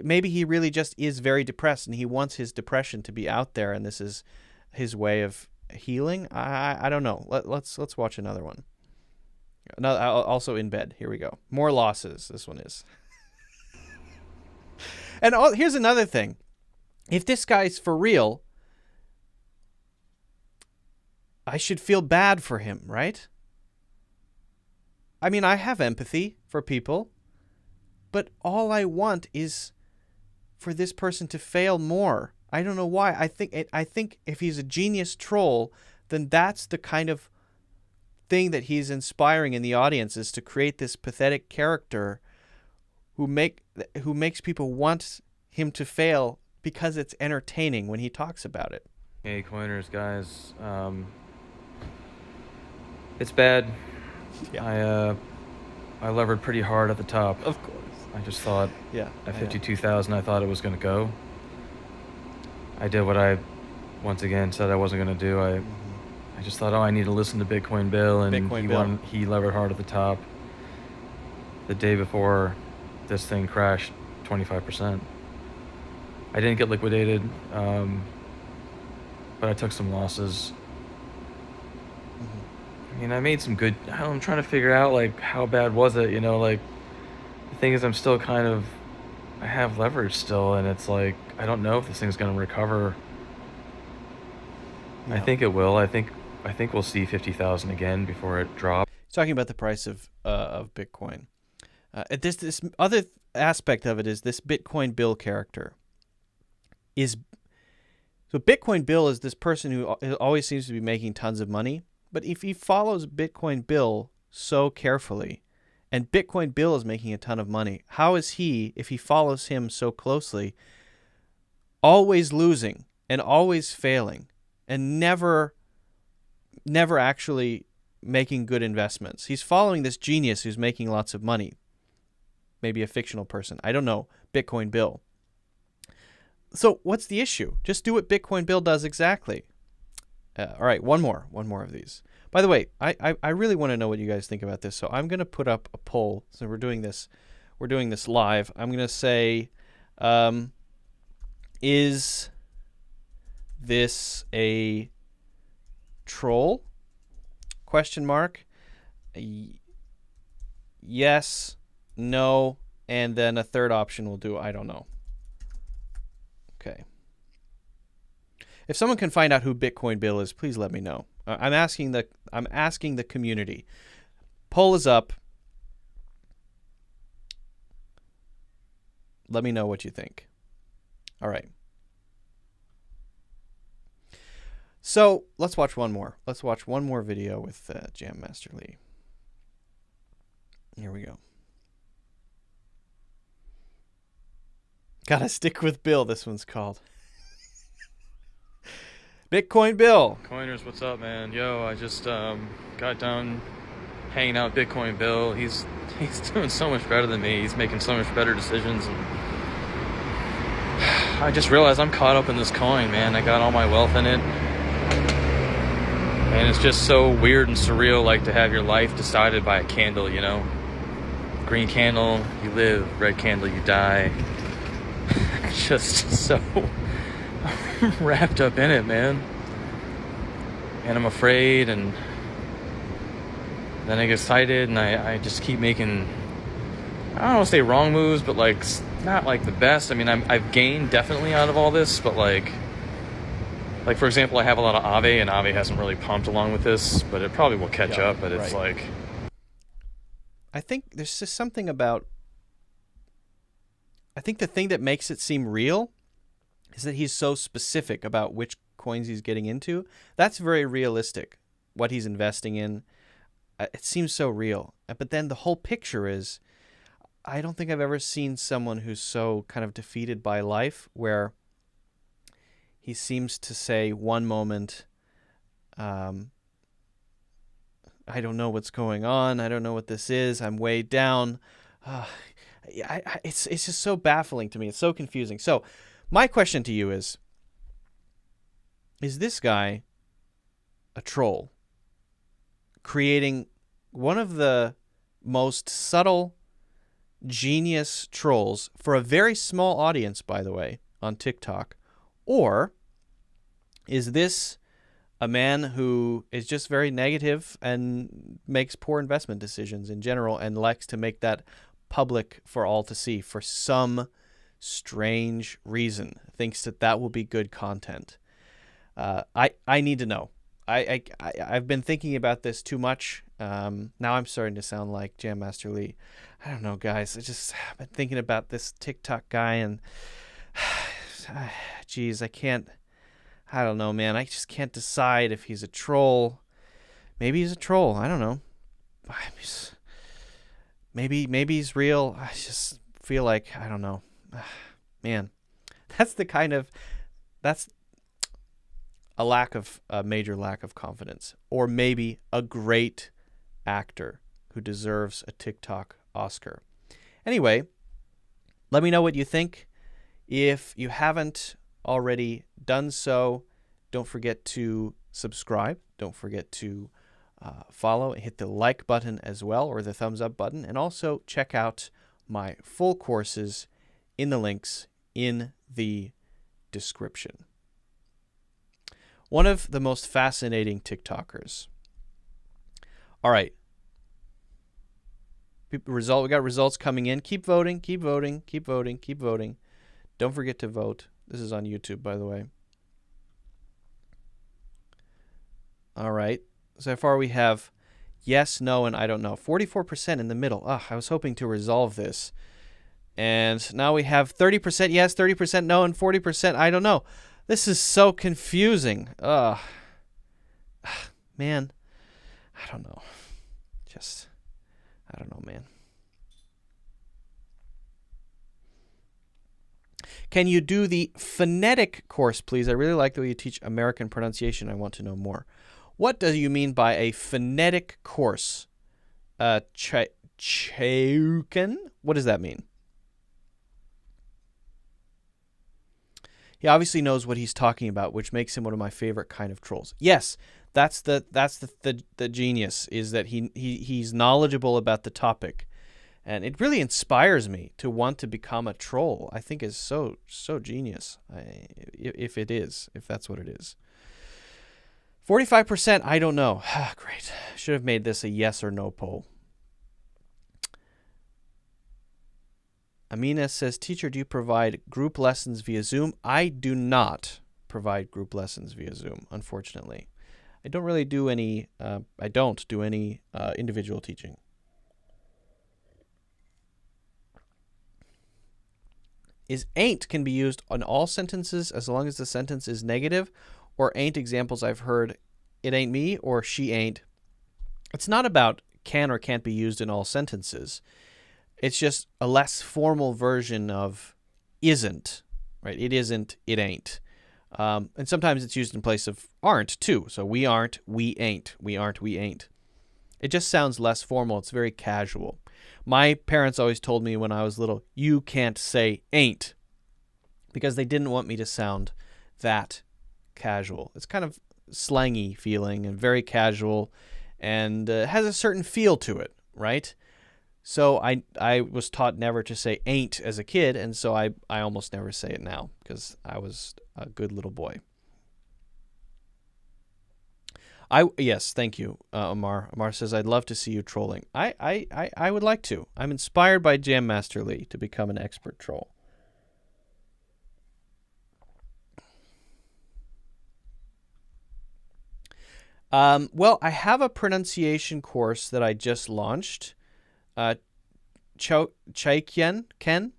Maybe he really just is very depressed, and he wants his depression to be out there, and this is his way of healing. I don't know. Let's watch another one. Also in bed. Here we go. More losses. This one is. And here's another thing. If this guy's for real, I should feel bad for him, right? I mean, I have empathy for people, but all I want is for this person to fail more. I don't know why. I think if he's a genius troll, then that's the kind of thing that he's inspiring in the audience, is to create this pathetic character who makes people want him to fail because it's entertaining when he talks about it. Hey, coiners, guys. It's bad. Yeah. I levered pretty hard at the top. Of course. I just thought at 52,000, I thought it was going to go. I did what I, once again, said I wasn't going to do. I just thought, I need to listen to Bitcoin Bill, and he levered hard at the top. The day before this thing crashed 25%. I didn't get liquidated, but I took some losses. I mean, I made some good... I'm trying to figure out, like, how bad was it, like... The thing is, I'm still kind of... I have leverage still, and it's like, I don't know if this thing's going to recover. Yeah. I think it will. I think I think we'll see 50,000 again before it drops. He's talking about the price of Bitcoin. This other aspect of it is this Bitcoin Bill character. So Bitcoin Bill is this person who always seems to be making tons of money, but if he follows Bitcoin Bill so carefully, and Bitcoin Bill is making a ton of money, how is he, if he follows him so closely, always losing and always failing and never actually making good investments? He's following this genius who's making lots of money. Maybe a fictional person. I don't know. Bitcoin Bill. So what's the issue? Just do what Bitcoin Bill does exactly. All right, one more of these. By the way, I really want to know what you guys think about this, so I'm going to put up a poll. So we're doing this live. I'm going to say, is this a troll? Question mark. Yes, no, and then a third option will do I don't know. Okay. If someone can find out who Bitcoin Bill is, please let me know. I'm asking the community. Poll is up. Let me know what you think. All right. So let's watch one more. Let's watch one more video with Jam Master Lee. Here we go. Gotta stick with Bill, this one's called. Bitcoin Bill. Coiners, what's up, man? Yo, I just got done hanging out with Bitcoin Bill. He's doing so much better than me. He's making so much better decisions. And I just realized I'm caught up in this coin, man. I got all my wealth in it. And it's just so weird and surreal, like, to have your life decided by a candle, you know? Green candle, you live. Red candle, you die. Just so wrapped up in it, man. And I'm afraid, and then I get excited, and I just keep making, I don't want to say wrong moves, but like not like the best. I mean, I've gained definitely out of all this, but like for example, I have a lot of Aave, and Aave hasn't really pumped along with this, but it probably will catch up. But it's right. like, I think there's just something about, I think the thing that makes it seem real is that he's so specific about which coins he's getting into. That's very realistic, what he's investing in. It seems so real. But then the whole picture is, I don't think I've ever seen someone who's so kind of defeated by life, where he seems to say one moment, I don't know what's going on. I don't know what this is. I'm way down. It's just so baffling to me. It's so confusing. So my question to you is this guy a troll creating one of the most subtle, genius trolls for a very small audience, by the way, on TikTok? Or is this a man who is just very negative and makes poor investment decisions in general and likes to make that public for all to see for some strange reason, thinks that will be good content? I need to know. I've been thinking about this too much. Now I'm starting to sound like Jam Master Lee. I don't know, guys. I've been thinking about this TikTok guy, and geez, I don't know, man. I just can't decide if he's a troll. Maybe he's a troll. I don't know. Maybe he's real. I just feel like, I don't know. Man, that's a major lack of confidence. Or maybe a great actor who deserves a TikTok Oscar. Anyway, let me know what you think. If you haven't already done so, don't forget to subscribe. Don't forget to follow and hit the like button as well, or the thumbs up button. And also check out my full courses in the links in the description. One of the most fascinating TikTokers. All right. We got results coming in. Keep voting, keep voting, keep voting, keep voting. Don't forget to vote. This is on YouTube, by the way. All right. So far we have yes, no, and I don't know. 44% in the middle. I was hoping to resolve this. And now we have 30% yes, 30% no, and 40% I don't know. This is so confusing. Man, I don't know. I don't know, man. Can you do the phonetic course, please? I really like the way you teach American pronunciation. I want to know more. What do you mean by a phonetic course? Chayuken? What does that mean? He obviously knows what he's talking about, which makes him one of my favorite kind of trolls. Yes, that's the genius, is that he's knowledgeable about the topic. And it really inspires me to want to become a troll. I think is so genius. If that's what it is. 45%, I don't know. Great. Should have made this a yes or no poll. Amina says, teacher, do you provide group lessons via Zoom? I do not provide group lessons via Zoom, unfortunately. I don't really do any, individual teaching. Is ain't can be used on all sentences as long as the sentence is negative, or ain't examples I've heard, it ain't me or she ain't. It's not about can or can't be used in all sentences. It's just a less formal version of isn't, right? It isn't, it ain't. And sometimes it's used in place of aren't too. So we aren't, we ain't. We aren't, we ain't. It just sounds less formal. It's very casual. My parents always told me when I was little, you can't say ain't, because they didn't want me to sound that casual. It's kind of slangy feeling and very casual, and has a certain feel to it, right? So I was taught never to say ain't as a kid, and so I almost never say it now because I was a good little boy. Yes, thank you, Amar. Amar says, I'd love to see you trolling. I would like to. I'm inspired by Jam Master Lee to become an expert troll. Well, I have a pronunciation course that I just launched. Chaikyen Ken.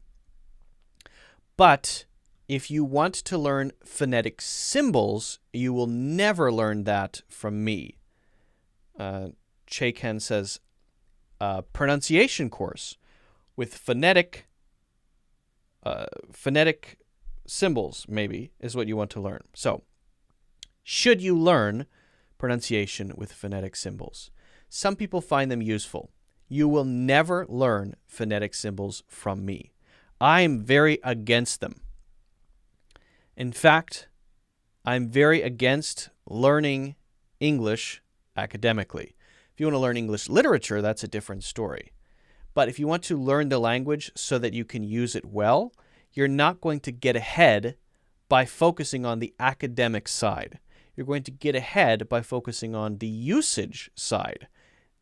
But if you want to learn phonetic symbols, you will never learn that from me. Chaiken says, pronunciation course with phonetic symbols, maybe, is what you want to learn. So, should you learn pronunciation with phonetic symbols? Some people find them useful. You will never learn phonetic symbols from me. I'm very against them. In fact, I'm very against learning English academically. If you want to learn English literature, that's a different story. But if you want to learn the language so that you can use it well, you're not going to get ahead by focusing on the academic side. You're going to get ahead by focusing on the usage side.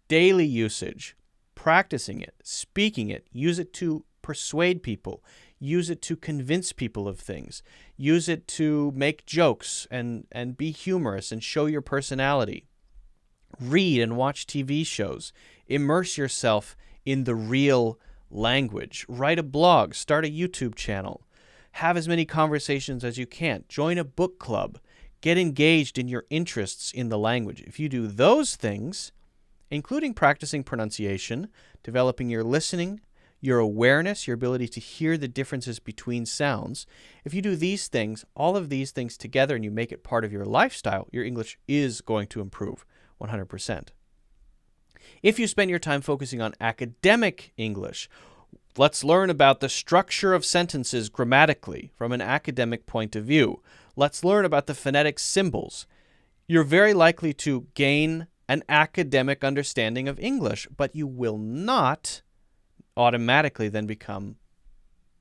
Daily usage, practicing it, speaking it, use it to persuade people, use it to convince people of things, use it to make jokes and be humorous and show your personality. Read and watch TV shows. Immerse yourself in the real language. Write a blog, start a YouTube channel. Have as many conversations as you can. Join a book club. Get engaged in your interests in the language. If you do those things, including practicing pronunciation, developing your listening, your awareness, your ability to hear the differences between sounds, if you do these things, all of these things together, and you make it part of your lifestyle, your English is going to improve 100%. If you spend your time focusing on academic English, let's learn about the structure of sentences grammatically from an academic point of view. Let's learn about the phonetic symbols. You're very likely to gain an academic understanding of English, but you will not automatically then become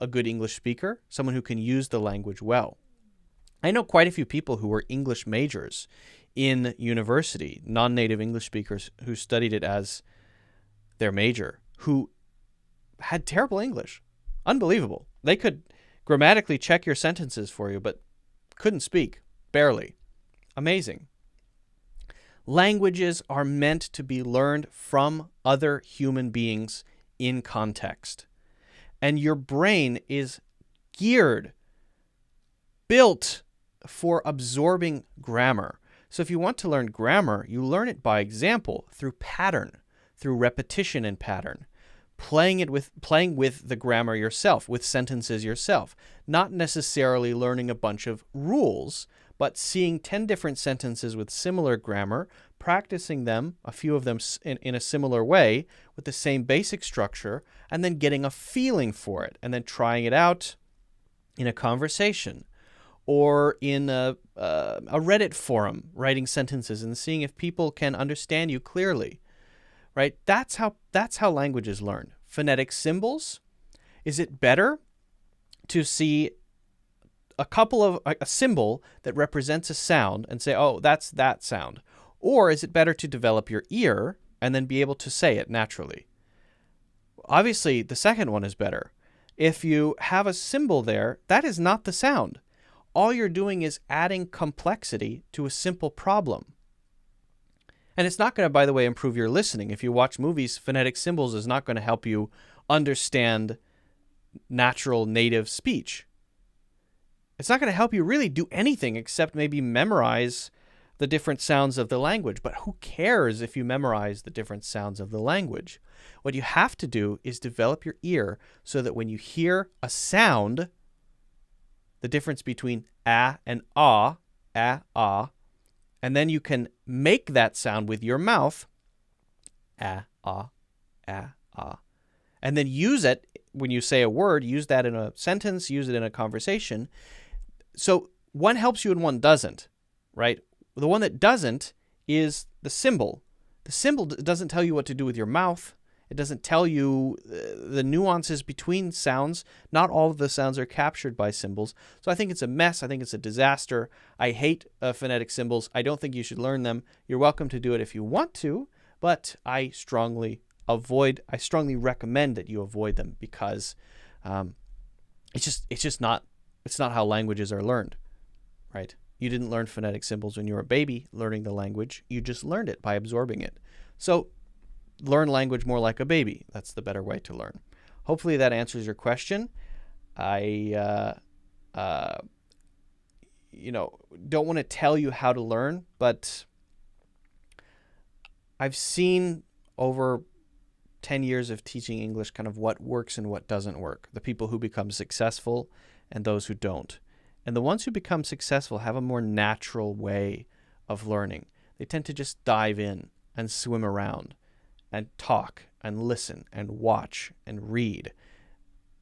a good English speaker, someone who can use the language well. I know quite a few people who were English majors in university, non-native English speakers who studied it as their major, who had terrible English. Unbelievable. They could grammatically check your sentences for you, but couldn't speak. Barely. Amazing. Languages are meant to be learned from other human beings in context. And your brain is geared, built for absorbing grammar. So if you want to learn grammar, you learn it by example, through pattern, through repetition and pattern, playing with the grammar yourself, with sentences yourself, not necessarily learning a bunch of rules, but seeing 10 different sentences with similar grammar, practicing them, a few of them in a similar way, with the same basic structure, and then getting a feeling for it, and then trying it out in a conversation or in a Reddit forum, writing sentences and seeing if people can understand you clearly, right? That's how language is learned. Phonetic symbols, is it better to see a symbol that represents a sound and say, oh, that's that sound? Or is it better to develop your ear and then be able to say it naturally? Obviously, the second one is better. If you have a symbol there, that is not the sound. All you're doing is adding complexity to a simple problem. And it's not going to, by the way, improve your listening. If you watch movies, phonetic symbols is not going to help you understand natural native speech. It's not going to help you really do anything except maybe memorize the different sounds of the language. But who cares if you memorize the different sounds of the language? What you have to do is develop your ear so that when you hear a sound, the difference between ah and ah, and then you can make that sound with your mouth, ah, ah, ah, ah, and then use it when you say a word, use that in a sentence, use it in a conversation. So one helps you and one doesn't, right? The one that doesn't is the symbol. The symbol doesn't tell you what to do with your mouth. It doesn't tell you the nuances between sounds. Not all of the sounds are captured by symbols. So I think it's a mess. I think it's a disaster. I hate phonetic symbols. I don't think you should learn them. You're welcome to do it if you want to, but I strongly recommend that you avoid them because it's not how languages are learned, right? You didn't learn phonetic symbols when you were a baby learning the language. You just learned it by absorbing it. So learn language more like a baby. That's the better way to learn. Hopefully that answers your question. I don't want to tell you how to learn, but I've seen over 10 years of teaching English kind of what works and what doesn't work. The people who become successful and those who don't. And the ones who become successful have a more natural way of learning. They tend to just dive in and swim around and talk and listen and watch and read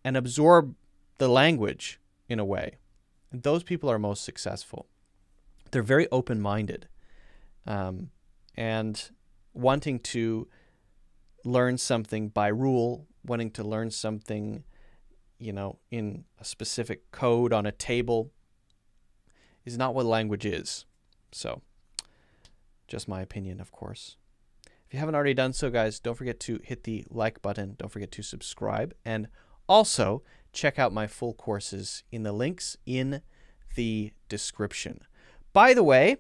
and absorb the language in a way. And those people are most successful. They're very open-minded and wanting to learn something by rule, wanting to learn something, in a specific code on a table is not what language is. So, just my opinion, of course. If you haven't already done so, guys, don't forget to hit the like button. Don't forget to subscribe. And also, check out my full courses in the links in the description. By the way,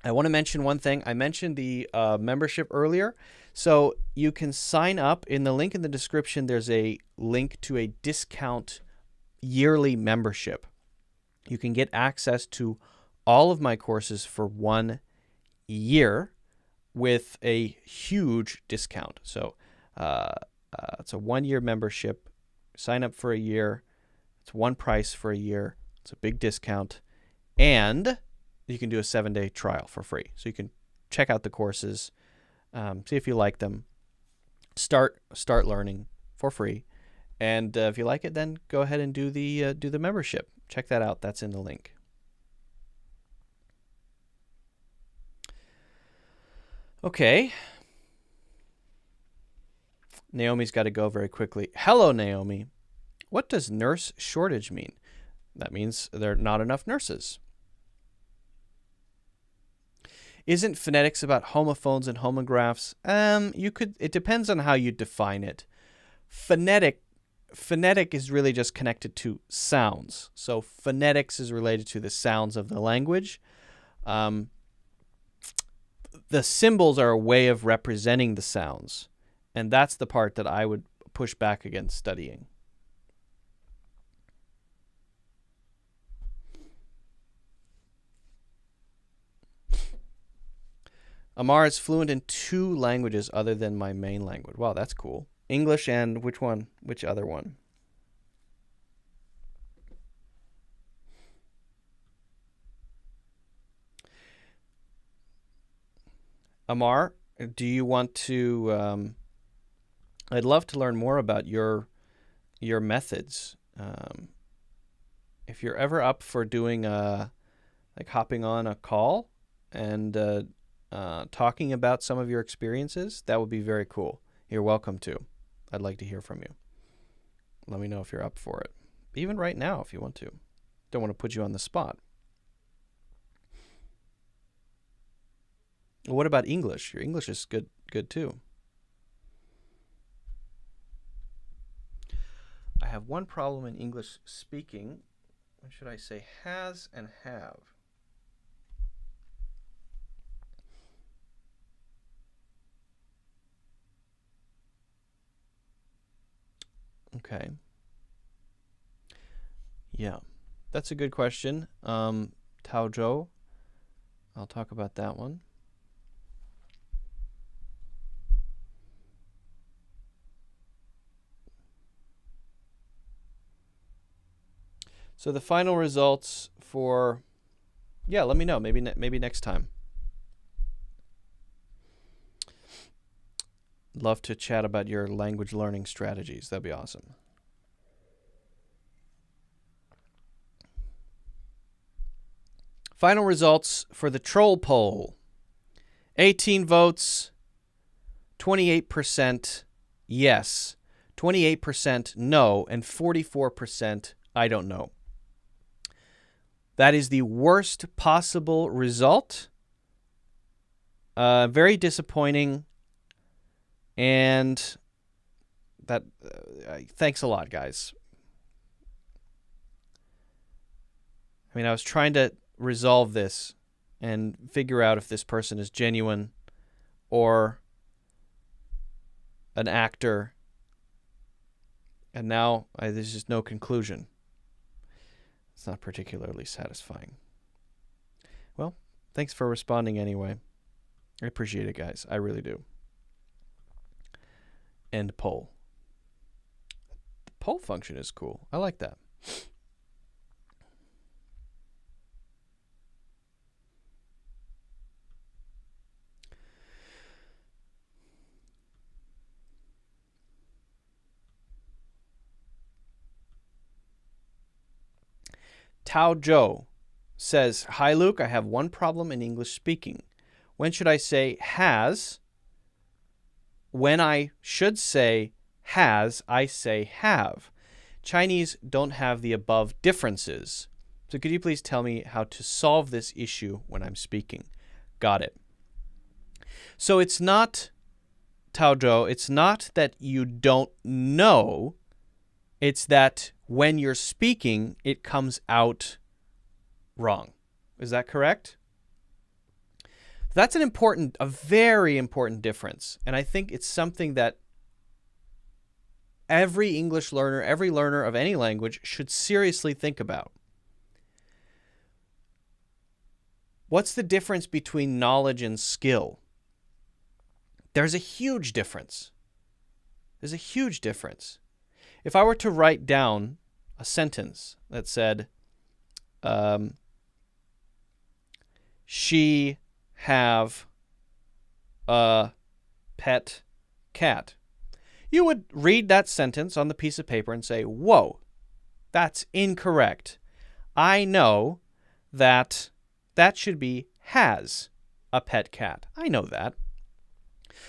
I want to mention one thing. I mentioned the membership earlier. So you can sign up. In the link in the description, there's a link to a discount yearly membership. You can get access to all of my courses for 1 year with a huge discount. So it's a 1-year membership. Sign up for a year. It's one price for a year. It's a big discount. And you can do a 7-day trial for free. So you can check out the courses, see if you like them, start learning for free. And if you like it, then go ahead and do the membership. Check that out. That's in the link. Okay. Naomi's got to go very quickly. Hello, Naomi. What does nurse shortage mean? That means there are not enough nurses. Isn't phonetics about homophones and homographs? It depends on how you define it. Phonetic is really just connected to sounds. So phonetics is related to the sounds of the language. the symbols are a way of representing the sounds. And that's the part that I would push back against studying. Amar is fluent in 2 languages other than my main language. Wow, that's cool. English and which one? Which other one? Amar, do you want to... I'd love to learn more about your methods. If you're ever up for doing like hopping on a call and talking about some of your experiences, that would be very cool. You're welcome to. I'd like to hear from you. Let me know if you're up for it. Even right now, if you want to. Don't want to put you on the spot. What about English? Your English is good too. I have one problem in English speaking. What should I say? Has and have. Okay. Yeah, that's a good question. Tao Zhou. I'll talk about that one. So the final results for, yeah, let me know. Maybe next time. Love to chat about your language learning strategies. That'd be awesome. Final results for the troll poll. 18 votes, 28% yes, 28% no, and 44% I don't know. That is the worst possible result. Very disappointing. And that thanks a lot, guys. I mean, I was trying to resolve this and figure out if this person is genuine or an actor. And now there's just no conclusion. It's not particularly satisfying. Well, thanks for responding anyway. I appreciate it, guys. I really do. End poll. The poll function is cool. I like that. Tao Zhou says, "Hi, Luke. I have one problem in English speaking. When should I say has? When I should say has, I say have. Chinese don't have the above differences. So could you please tell me how to solve this issue when I'm speaking?" Got it. So it's not, Tao Zhou, it's not that you don't know. It's that when you're speaking, it comes out wrong. Is that correct? That's a very important difference. And I think it's something that every English learner, every learner of any language should seriously think about. What's the difference between knowledge and skill? There's a huge difference. There's a huge difference. If I were to write down a sentence that said, she have a pet cat, you would read that sentence on the piece of paper and say, whoa, that's incorrect. I know that should be has a pet cat. I know that.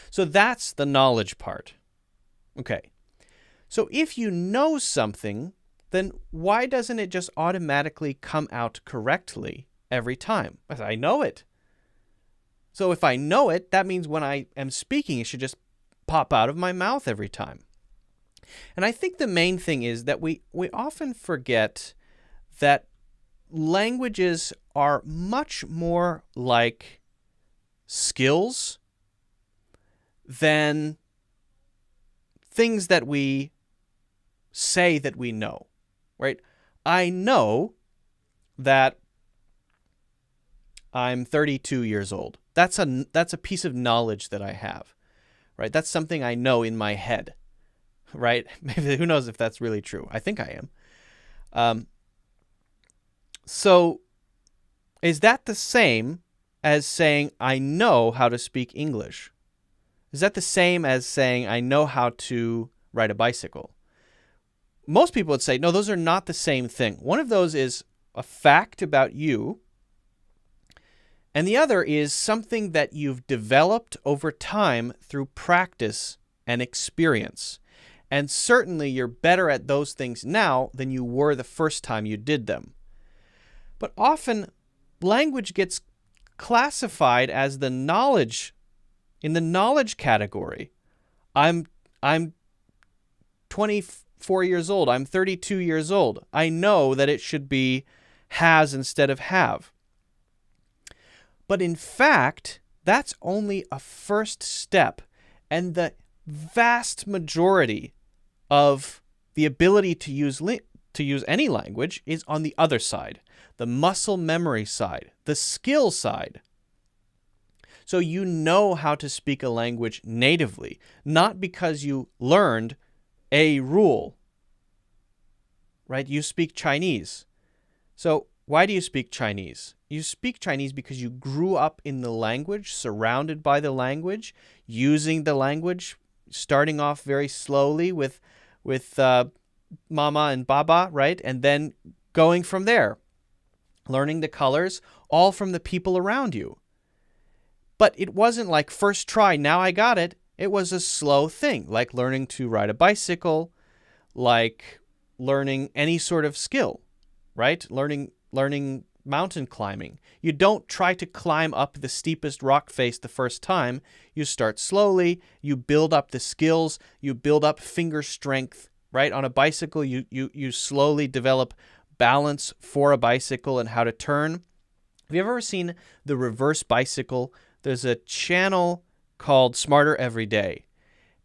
So that's the knowledge part. Okay. So if you know something, then why doesn't it just automatically come out correctly every time? I know it. So if I know it, that means when I am speaking, it should just pop out of my mouth every time. And I think the main thing is that we often forget that languages are much more like skills than things that we say that we know, right? I know that I'm 32 years old. That's a piece of knowledge that I have, right? That's something I know in my head, right? Maybe, who knows if that's really true? I think I am. So is that the same as saying I know how to speak English? Is that the same as saying I know how to ride a bicycle? Most people would say, no, those are not the same thing. One of those is a fact about you, and the other is something that you've developed over time through practice and experience. And certainly you're better at those things now than you were the first time you did them. But often language gets classified as the knowledge, in the knowledge category. I'm 24 years old. I'm 32 years old. I know that it should be has instead of have. But in fact, that's only a first step, and the vast majority of the ability to use any language is on the other side, the muscle memory side, the skill side. So you know how to speak a language natively, not because you learned a rule, right? You speak Chinese. So why do you speak Chinese? You speak Chinese because you grew up in the language, surrounded by the language, using the language, starting off very slowly with mama and baba, right? And then going from there, learning the colors, all from the people around you. But it wasn't like first try, now I got it. It was a slow thing, like learning to ride a bicycle, like learning any sort of skill, right? Learning mountain climbing. You don't try to climb up the steepest rock face the first time. You start slowly, you build up the skills, you build up finger strength, right? On a bicycle, you slowly develop balance for a bicycle and how to turn. Have you ever seen the reverse bicycle? There's a channel called Smarter Every Day,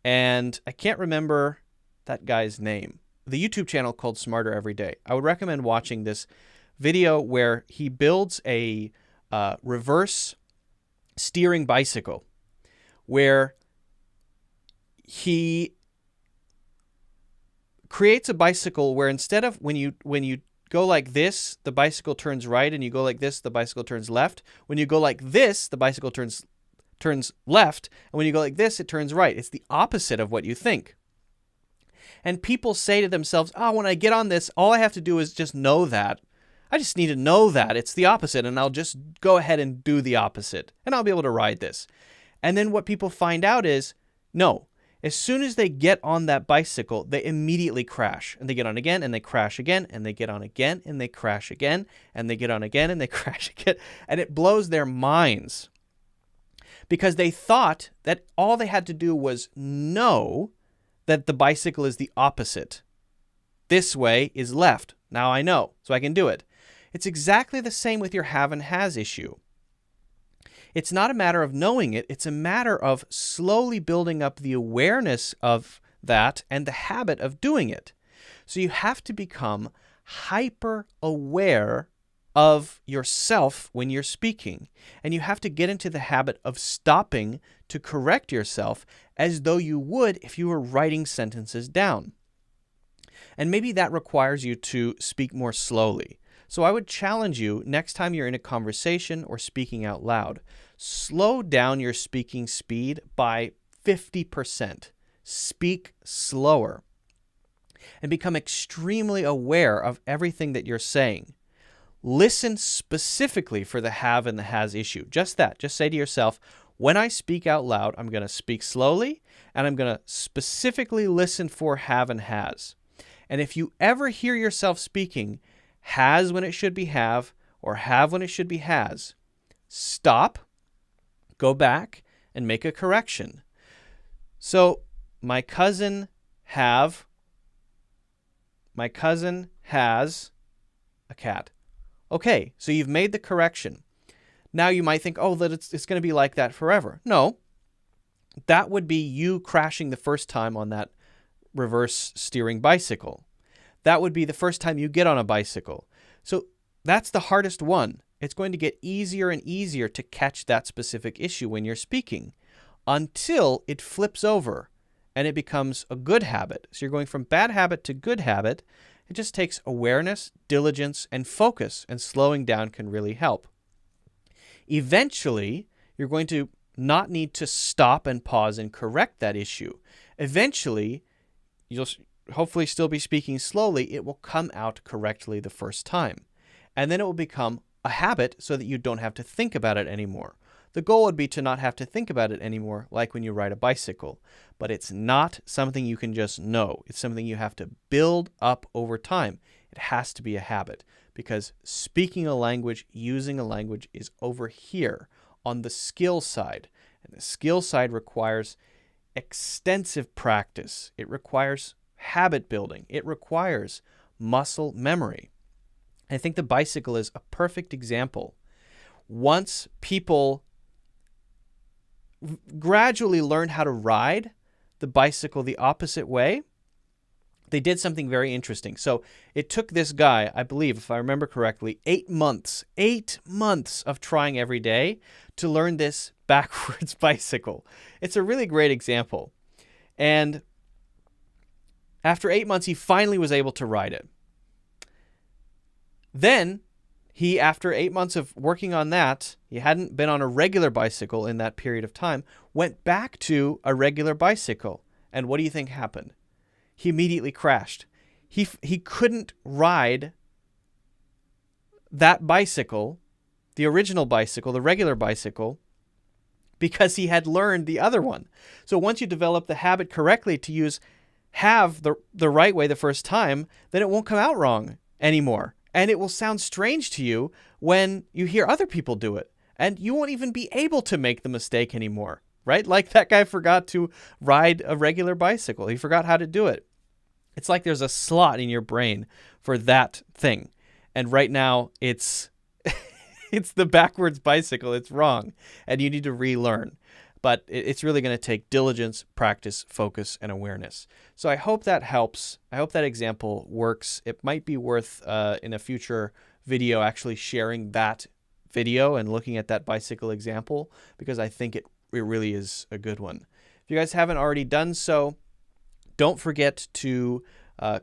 and I can't remember that guy's name. The YouTube channel called Smarter Every Day. I would recommend watching this video where he builds a reverse steering bicycle, where he creates a bicycle where instead of when you go like this, the bicycle turns right, and you go like this, the bicycle turns left. When you go like this, the bicycle turns left, and when you go like this, it turns right. It's the opposite of what you think. And people say to themselves, oh, when I get on this, all I have to do is just know that. I just need to know that it's the opposite, and I'll just go ahead and do the opposite, and I'll be able to ride this. And then what people find out is, no, as soon as they get on that bicycle, they immediately crash, and they get on again, and they crash again, and they get on again, and they crash again, and they get on again, and they crash again, and it blows their minds because they thought that all they had to do was know that the bicycle is the opposite. This way is left. Now I know, so I can do it. It's exactly the same with your have and has issue. It's not a matter of knowing it. It's a matter of slowly building up the awareness of that and the habit of doing it. So you have to become hyper aware of yourself when you're speaking. And you have to get into the habit of stopping to correct yourself as though you would if you were writing sentences down. And maybe that requires you to speak more slowly. So I would challenge you, next time you're in a conversation or speaking out loud, slow down your speaking speed by 50%. Speak slower. And become extremely aware of everything that you're saying. Listen specifically for the have and the has issue. Just that. Just say to yourself, when I speak out loud, I'm going to speak slowly, and I'm going to specifically listen for have and has. And if you ever hear yourself speaking has when it should be have, or have when it should be has, stop, go back, and make a correction. So, my cousin has a cat. Okay, so you've made the correction. Now you might think, oh, that it's going to be like that forever. No, that would be you crashing the first time on that reverse steering bicycle. That would be the first time you get on a bicycle. So that's the hardest one. It's going to get easier and easier to catch that specific issue when you're speaking until it flips over and it becomes a good habit. So you're going from bad habit to good habit. It just takes awareness, diligence, and focus, and slowing down can really help. Eventually, you're going to not need to stop and pause and correct that issue. Eventually, you'll hopefully still be speaking slowly. It will come out correctly the first time. And then it will become a habit so that you don't have to think about it anymore. The goal would be to not have to think about it anymore, like when you ride a bicycle. But it's not something you can just know. It's something you have to build up over time. It has to be a habit, because speaking a language, using a language is over here on the skill side. And the skill side requires extensive practice. It requires habit building. It requires muscle memory. I think the bicycle is a perfect example. Once people gradually learned how to ride the bicycle the opposite way, they did something very interesting. So it took this guy, I believe, if I remember correctly, 8 months of trying every day to learn this backwards bicycle. It's a really great example. And after 8 months, he finally was able to ride it. Then he, after 8 months of working on that, he hadn't been on a regular bicycle in that period of time, went back to a regular bicycle. And what do you think happened? He immediately crashed. He couldn't ride that bicycle, the original bicycle, the regular bicycle, because he had learned the other one. So once you develop the habit correctly to have the right way the first time, then it won't come out wrong anymore. And it will sound strange to you when you hear other people do it. And you won't even be able to make the mistake anymore, right? Like that guy forgot to ride a regular bicycle. He forgot how to do it. It's like there's a slot in your brain for that thing. And right now it's it's the backwards bicycle. It's wrong. And you need to relearn. But it's really going to take diligence, practice, focus, and awareness. So I hope that helps. I hope that example works. It might be worth in a future video actually sharing that video and looking at that bicycle example, because I think it really is a good one. If you guys haven't already done so, don't forget to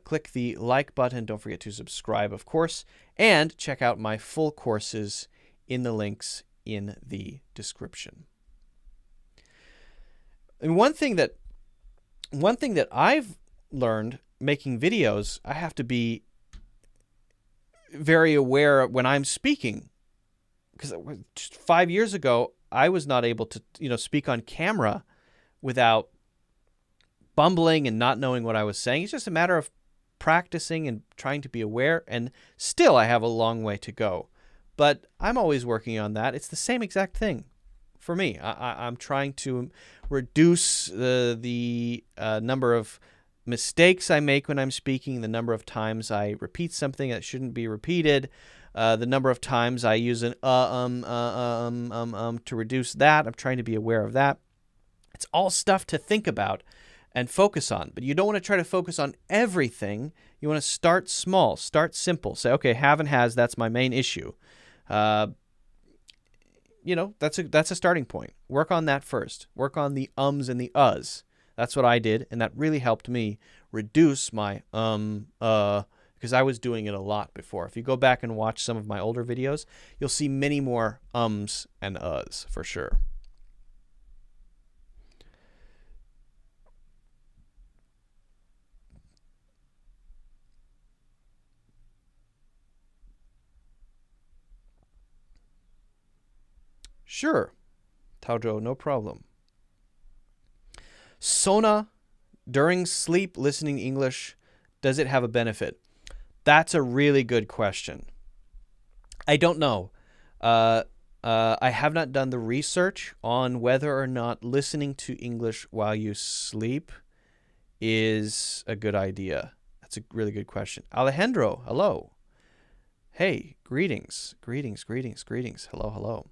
click the like button. Don't forget to subscribe, of course, and check out my full courses in the links in the description. And one thing that I've learned making videos, I have to be very aware when I'm speaking, because just 5 years ago I was not able to speak on camera without bumbling and not knowing what I was saying. It's just a matter of practicing and trying to be aware, and still I have a long way to go. But I'm always working on that. It's the same exact thing for me. I'm trying to reduce the number of mistakes I make when I'm speaking, the number of times I repeat something that shouldn't be repeated, the number of times I use an to reduce that. I'm trying to be aware of that. It's all stuff to think about and focus on, but you don't want to try to focus on everything. You want to start small, start simple. Say, okay, have and has, that's my main issue. That's a starting point. Work on that first. Work on the ums and the uhs. That's what I did, and that really helped me reduce my because I was doing it a lot before. If you go back and watch some of my older videos, you'll see many more ums and uhs for sure. Sure, Taojo, no problem. Sona, during sleep, listening English, does it have a benefit? That's a really good question. I don't know. I have not done the research on whether or not listening to English while you sleep is a good idea. That's a really good question. Alejandro, hello. Hey, greetings. Hello.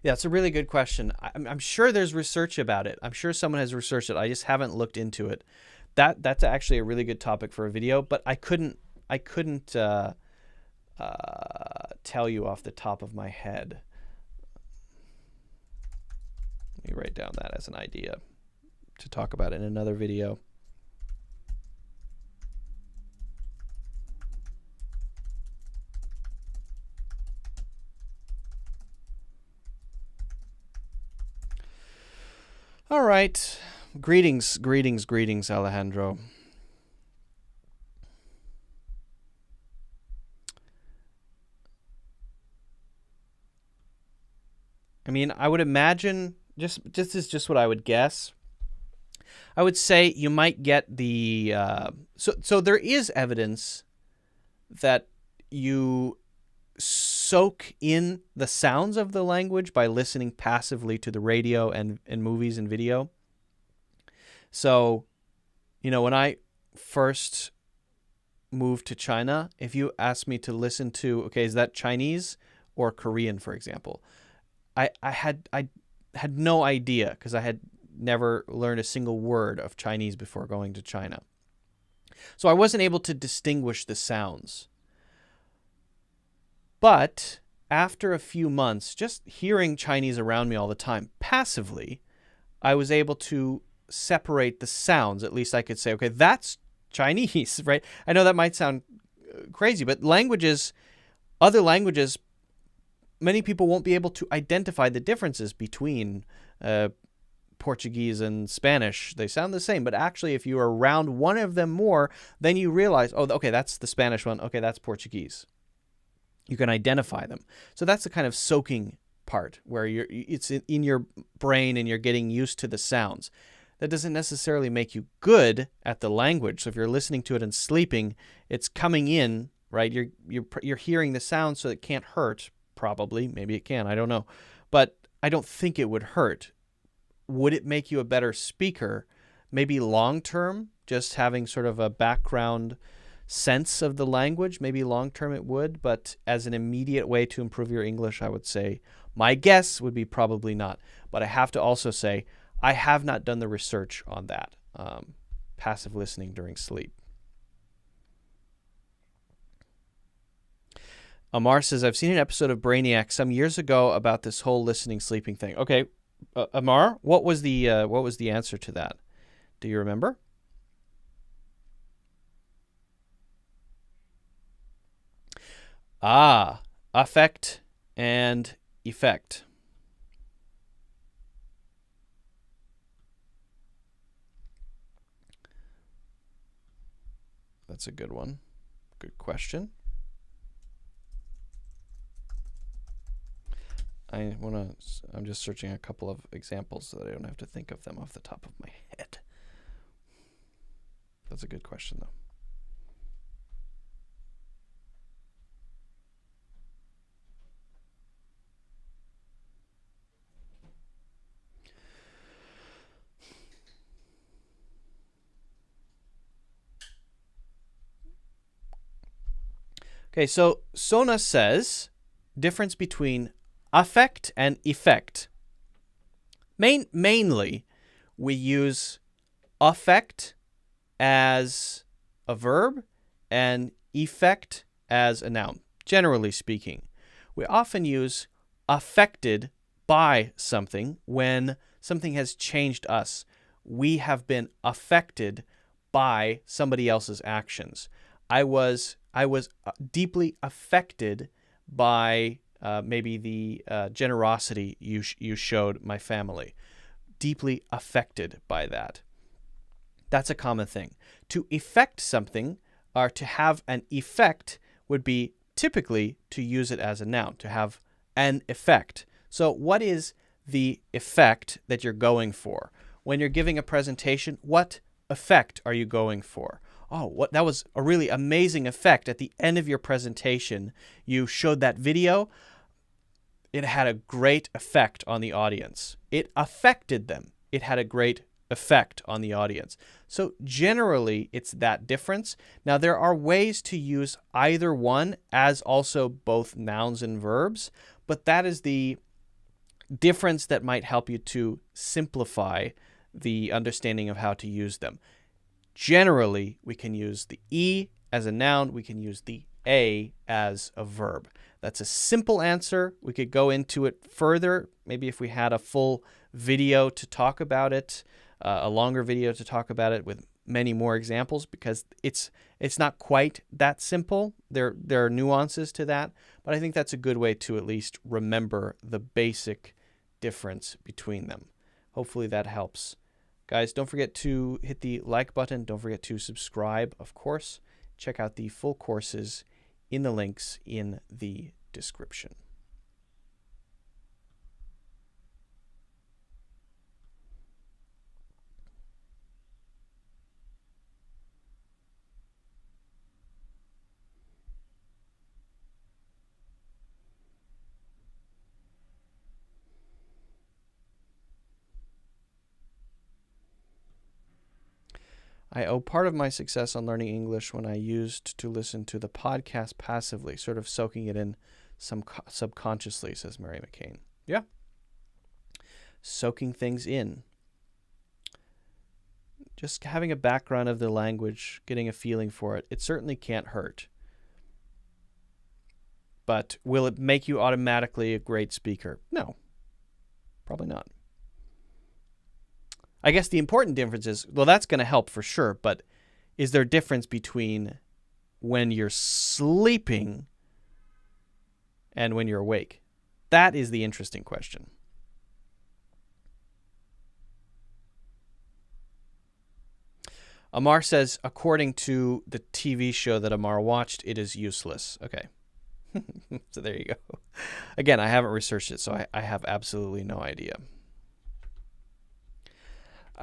Yeah, it's a really good question. I'm sure there's research about it. I'm sure someone has researched it. I just haven't looked into it. That's actually a really good topic for a video, but I couldn't tell you off the top of my head. Let me write down that as an idea to talk about in another video. All right. Greetings, Alejandro. I mean, I would imagine, this is just what I would guess. I would say you might get the, so there is evidence that you soak in the sounds of the language by listening passively to the radio and movies and video. So, when I first moved to China, if you asked me to listen to, okay, is that Chinese or Korean, for example, I had no idea because I had never learned a single word of Chinese before going to China. So I wasn't able to distinguish the sounds. But after a few months, just hearing Chinese around me all the time, passively, I was able to separate the sounds. At least I could say, okay, that's Chinese, right? I know that might sound crazy, but other languages, many people won't be able to identify the differences between Portuguese and Spanish. They sound the same, but actually if you are around one of them more, then you realize, oh, okay, that's the Spanish one. Okay, that's Portuguese. You can identify them. So that's the kind of soaking part where it's in your brain and you're getting used to the sounds. That doesn't necessarily make you good at the language. So if you're listening to it and sleeping, it's coming in, right? You're hearing the sound, so it can't hurt. Probably, maybe it can. I don't know, but I don't think it would hurt. Would it make you a better speaker? Maybe long term, just having sort of a background sense of the language, maybe long term it would, but as an immediate way to improve your English, I would say my guess would be probably not. But I have to also say I have not done the research on that, passive listening during sleep. Amar says, I've seen an episode of Brainiac some years ago about this whole listening sleeping thing. Okay, Amar, what was the answer to that? Do you remember? Affect and effect. That's a good one. Good question. I'm just searching a couple of examples so that I don't have to think of them off the top of my head. That's a good question, though. Okay, so Sona says, difference between affect and effect. Mainly, we use affect as a verb and effect as a noun, generally speaking. We often use affected by something when something has changed us. We have been affected by somebody else's actions. I was deeply affected by maybe the generosity you showed my family. Deeply affected by that. That's a common thing. To effect something, or to have an effect, would be typically to use it as a noun, to have an effect. So what is the effect that you're going for? When you're giving a presentation, what effect are you going for? Oh, that was a really amazing effect. At the end of your presentation, you showed that video. It had a great effect on the audience. It affected them. It had a great effect on the audience. So generally, it's that difference. Now, there are ways to use either one as also both nouns and verbs, but that is the difference that might help you to simplify the understanding of how to use them. Generally, we can use the E as a noun. We can use the A as a verb. That's a simple answer. We could go into it further, maybe if we had a full video to talk about it, a longer video to talk about it with many more examples, because it's not quite that simple. There are nuances to that, but I think that's a good way to at least remember the basic difference between them. Hopefully that helps. Guys, don't forget to hit the like button. Don't forget to subscribe, of course. Check out the full courses in the links in the description. I owe part of my success on learning English when I used to listen to the podcast passively, sort of soaking it in subconsciously, says Mary McCain. Yeah. Soaking things in. Just having a background of the language, getting a feeling for it, it certainly can't hurt. But will it make you automatically a great speaker? No. Probably not. I guess the important difference is, well, that's going to help for sure, but is there a difference between when you're sleeping and when you're awake? That is the interesting question. Amar says, according to the TV show that Amar watched, it is useless. Okay. So there you go. Again, I haven't researched it, so I have absolutely no idea.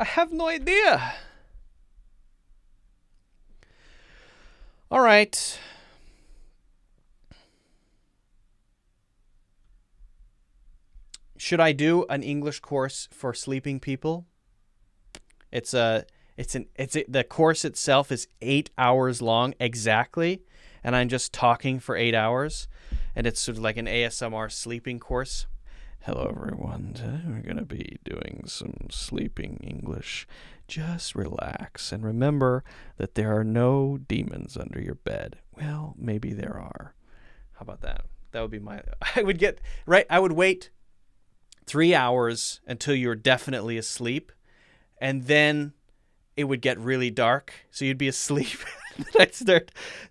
I have no idea. All right. Should I do an English course for sleeping people? The course itself is 8 hours long exactly, and I'm just talking for 8 hours, and it's sort of like an ASMR sleeping course. Hello, everyone. Today we're going to be doing some sleeping English. Just relax and remember that there are no demons under your bed. Well, maybe there are. How about that? That would be I would wait 3 hours until you're definitely asleep, and then it would get really dark, so you'd be asleep.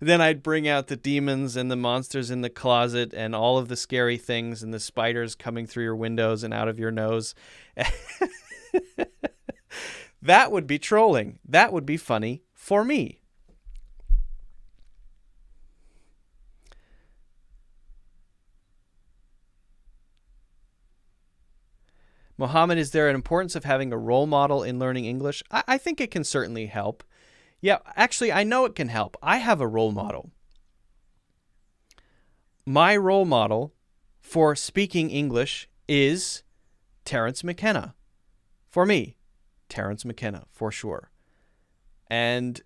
Then I'd bring out the demons and the monsters in the closet and all of the scary things and the spiders coming through your windows and out of your nose. That would be trolling. That would be funny for me. Mohammed, is there an importance of having a role model in learning English? I think it can certainly help. Yeah, actually, I know it can help. I have a role model. My role model for speaking English is Terence McKenna. For me, Terence McKenna, for sure. And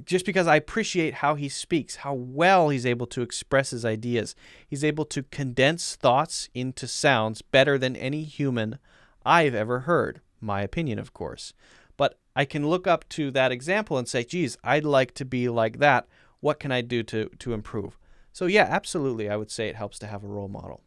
just because I appreciate how he speaks, how well he's able to express his ideas. He's able to condense thoughts into sounds better than any human I've ever heard. My opinion, of course. But I can look up to that example and say, geez, I'd like to be like that. What can I do to improve? So yeah, absolutely, I would say it helps to have a role model.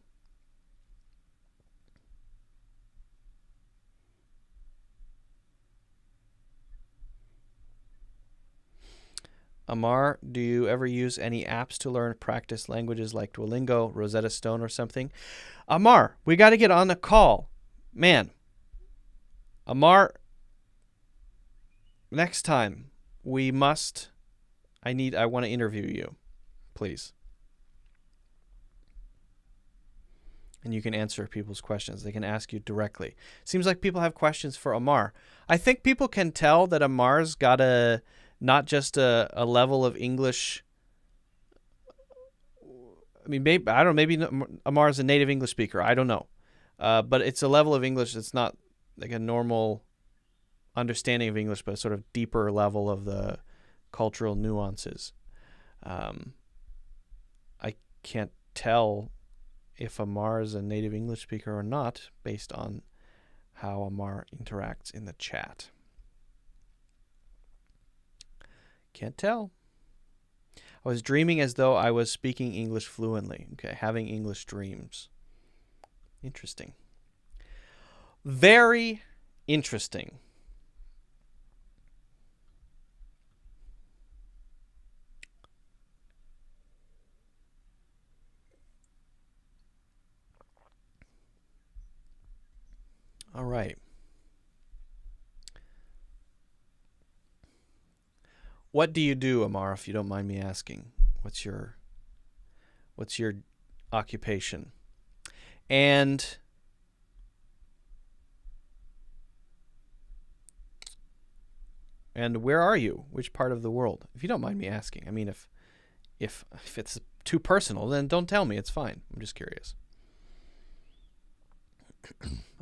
Amar, do you ever use any apps to learn practice languages like Duolingo, Rosetta Stone, or something? Amar, we got to get on the call. Man, Amar, next time I want to interview you, please. And you can answer people's questions. They can ask you directly. Seems like people have questions for Amar. I think people can tell that Amar's got not just a level of English. I mean, maybe Amar's a native English speaker. I don't know. But it's a level of English that's not like a normal understanding of English, but a sort of deeper level of the cultural nuances. I can't tell if Amar is a native English speaker or not based on how Amar interacts in the chat. Can't tell. I was dreaming as though I was speaking English fluently. Okay, having English dreams. Interesting. Very interesting. All right. What do you do, Amar, if you don't mind me asking? What's your occupation? And where are you? Which part of the world? If you don't mind me asking. I mean, if it's too personal, then don't tell me. It's fine. I'm just curious.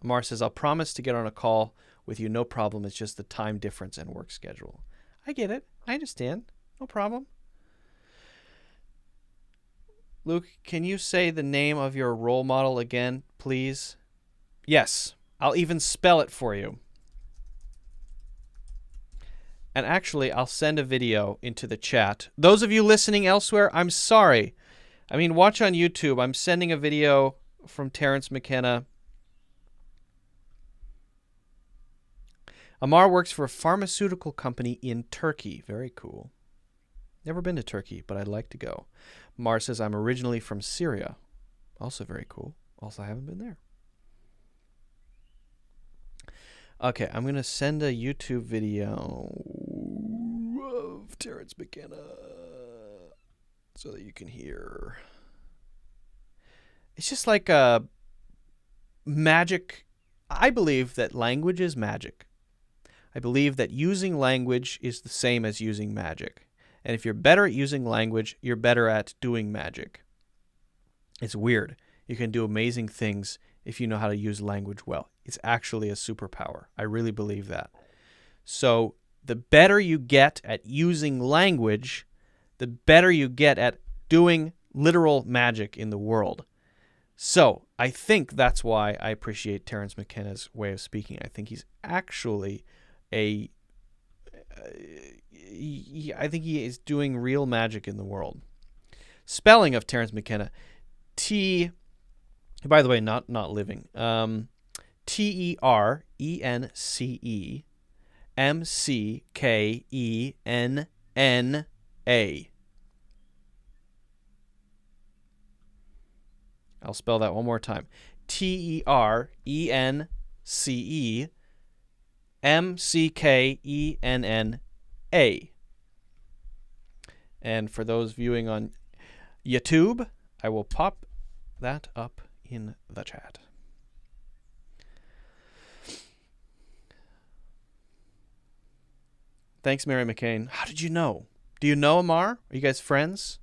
Amar says, I'll promise to get on a call with you. No problem. It's just the time difference and work schedule. I get it. I understand. No problem. Luke, can you say the name of your role model again, please? Yes. I'll even spell it for you. And actually, I'll send a video into the chat. Those of you listening elsewhere, I'm sorry. I mean, watch on YouTube. I'm sending a video from Terence McKenna. Amar works for a pharmaceutical company in Turkey. Very cool. Never been to Turkey, but I'd like to go. Amar says, I'm originally from Syria. Also very cool. Also, I haven't been there. Okay, I'm going to send a YouTube video of Terence McKenna so that you can hear. It's just like a magic. I believe that language is magic. I believe that using language is the same as using magic. And if you're better at using language, you're better at doing magic. It's weird. You can do amazing things if you know how to use language well. It's actually a superpower. I really believe that. So the better you get at using language, the better you get at doing literal magic in the world. So I think that's why I appreciate Terence McKenna's way of speaking. I think he's actually I think he is doing real magic in the world. Spelling of Terence McKenna. By the way, not living. TERENCEMCKENNA. I'll spell that one more time. TERENCEMCKENNA. And for those viewing on YouTube, I will pop that up in the chat. Thanks, Mary McCain. How did you know? Do you know Amar? Are you guys friends?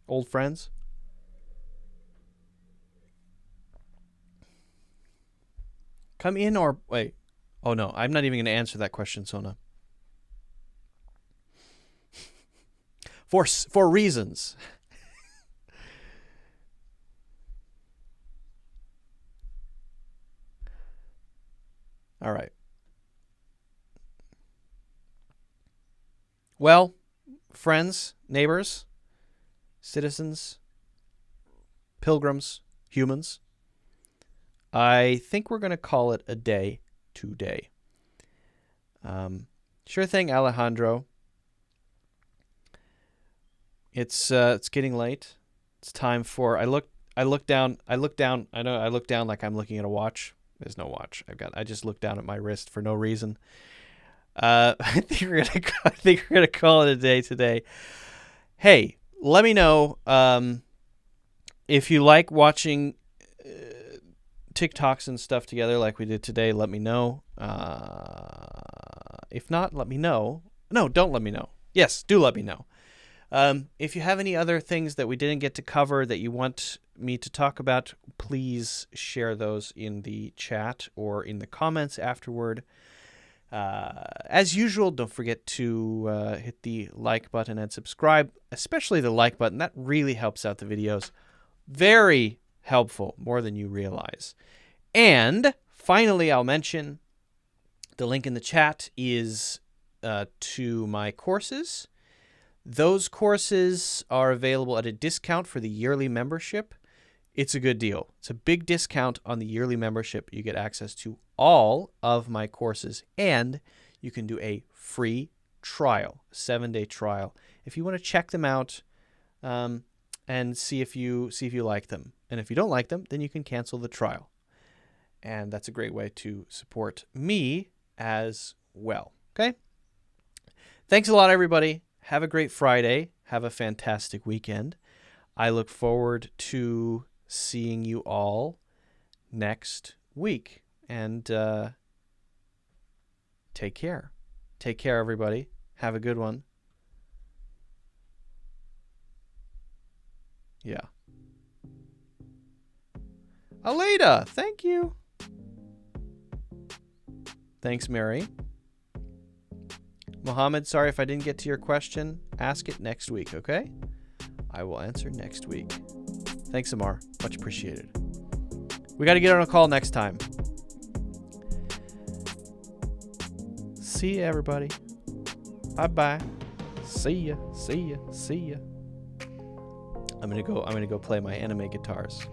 Old friends? Come in or wait. Oh no, I'm not even going to answer that question, Sona. For reasons. All right. Well, friends, neighbors, citizens, pilgrims, humans, I think we're going to call it a day today. Sure thing, Alejandro. It's getting late. It's time for I look down like I'm looking at a watch. There's no watch. I just looked down at my wrist for no reason. I think we're gonna call it a day today. Hey, let me know if you like watching TikToks and stuff together like we did today. Let me know. If not, let me know. No, don't let me know. Yes, do let me know. If you have any other things that we didn't get to cover that you want me to talk about, please share those in the chat or in the comments afterward. As usual, don't forget to hit the like button and subscribe, especially the like button. That really helps out the videos. Very helpful, more than you realize. And finally, I'll mention the link in the chat is to my courses. Those courses are available at a discount for the yearly membership. It's a good deal. It's a big discount on the yearly membership. You get access to all of my courses, and you can do a free trial, a 7-day trial, if you want to check them out and see if you like them. And if you don't like them, then you can cancel the trial. And that's a great way to support me as well. Okay? Thanks a lot, everybody. Have a great Friday. Have a fantastic weekend. I look forward to seeing you all next week. And take care. Take care, everybody. Have a good one. Yeah. Aleda, thank you. Thanks, Mary. Mohammed, sorry if I didn't get to your question. Ask it next week, okay? I will answer next week. Thanks, Amar. Much appreciated. We got to get on a call next time. See ya, everybody. Bye-bye. See ya. See ya. See ya. I'm gonna go play my anime guitars.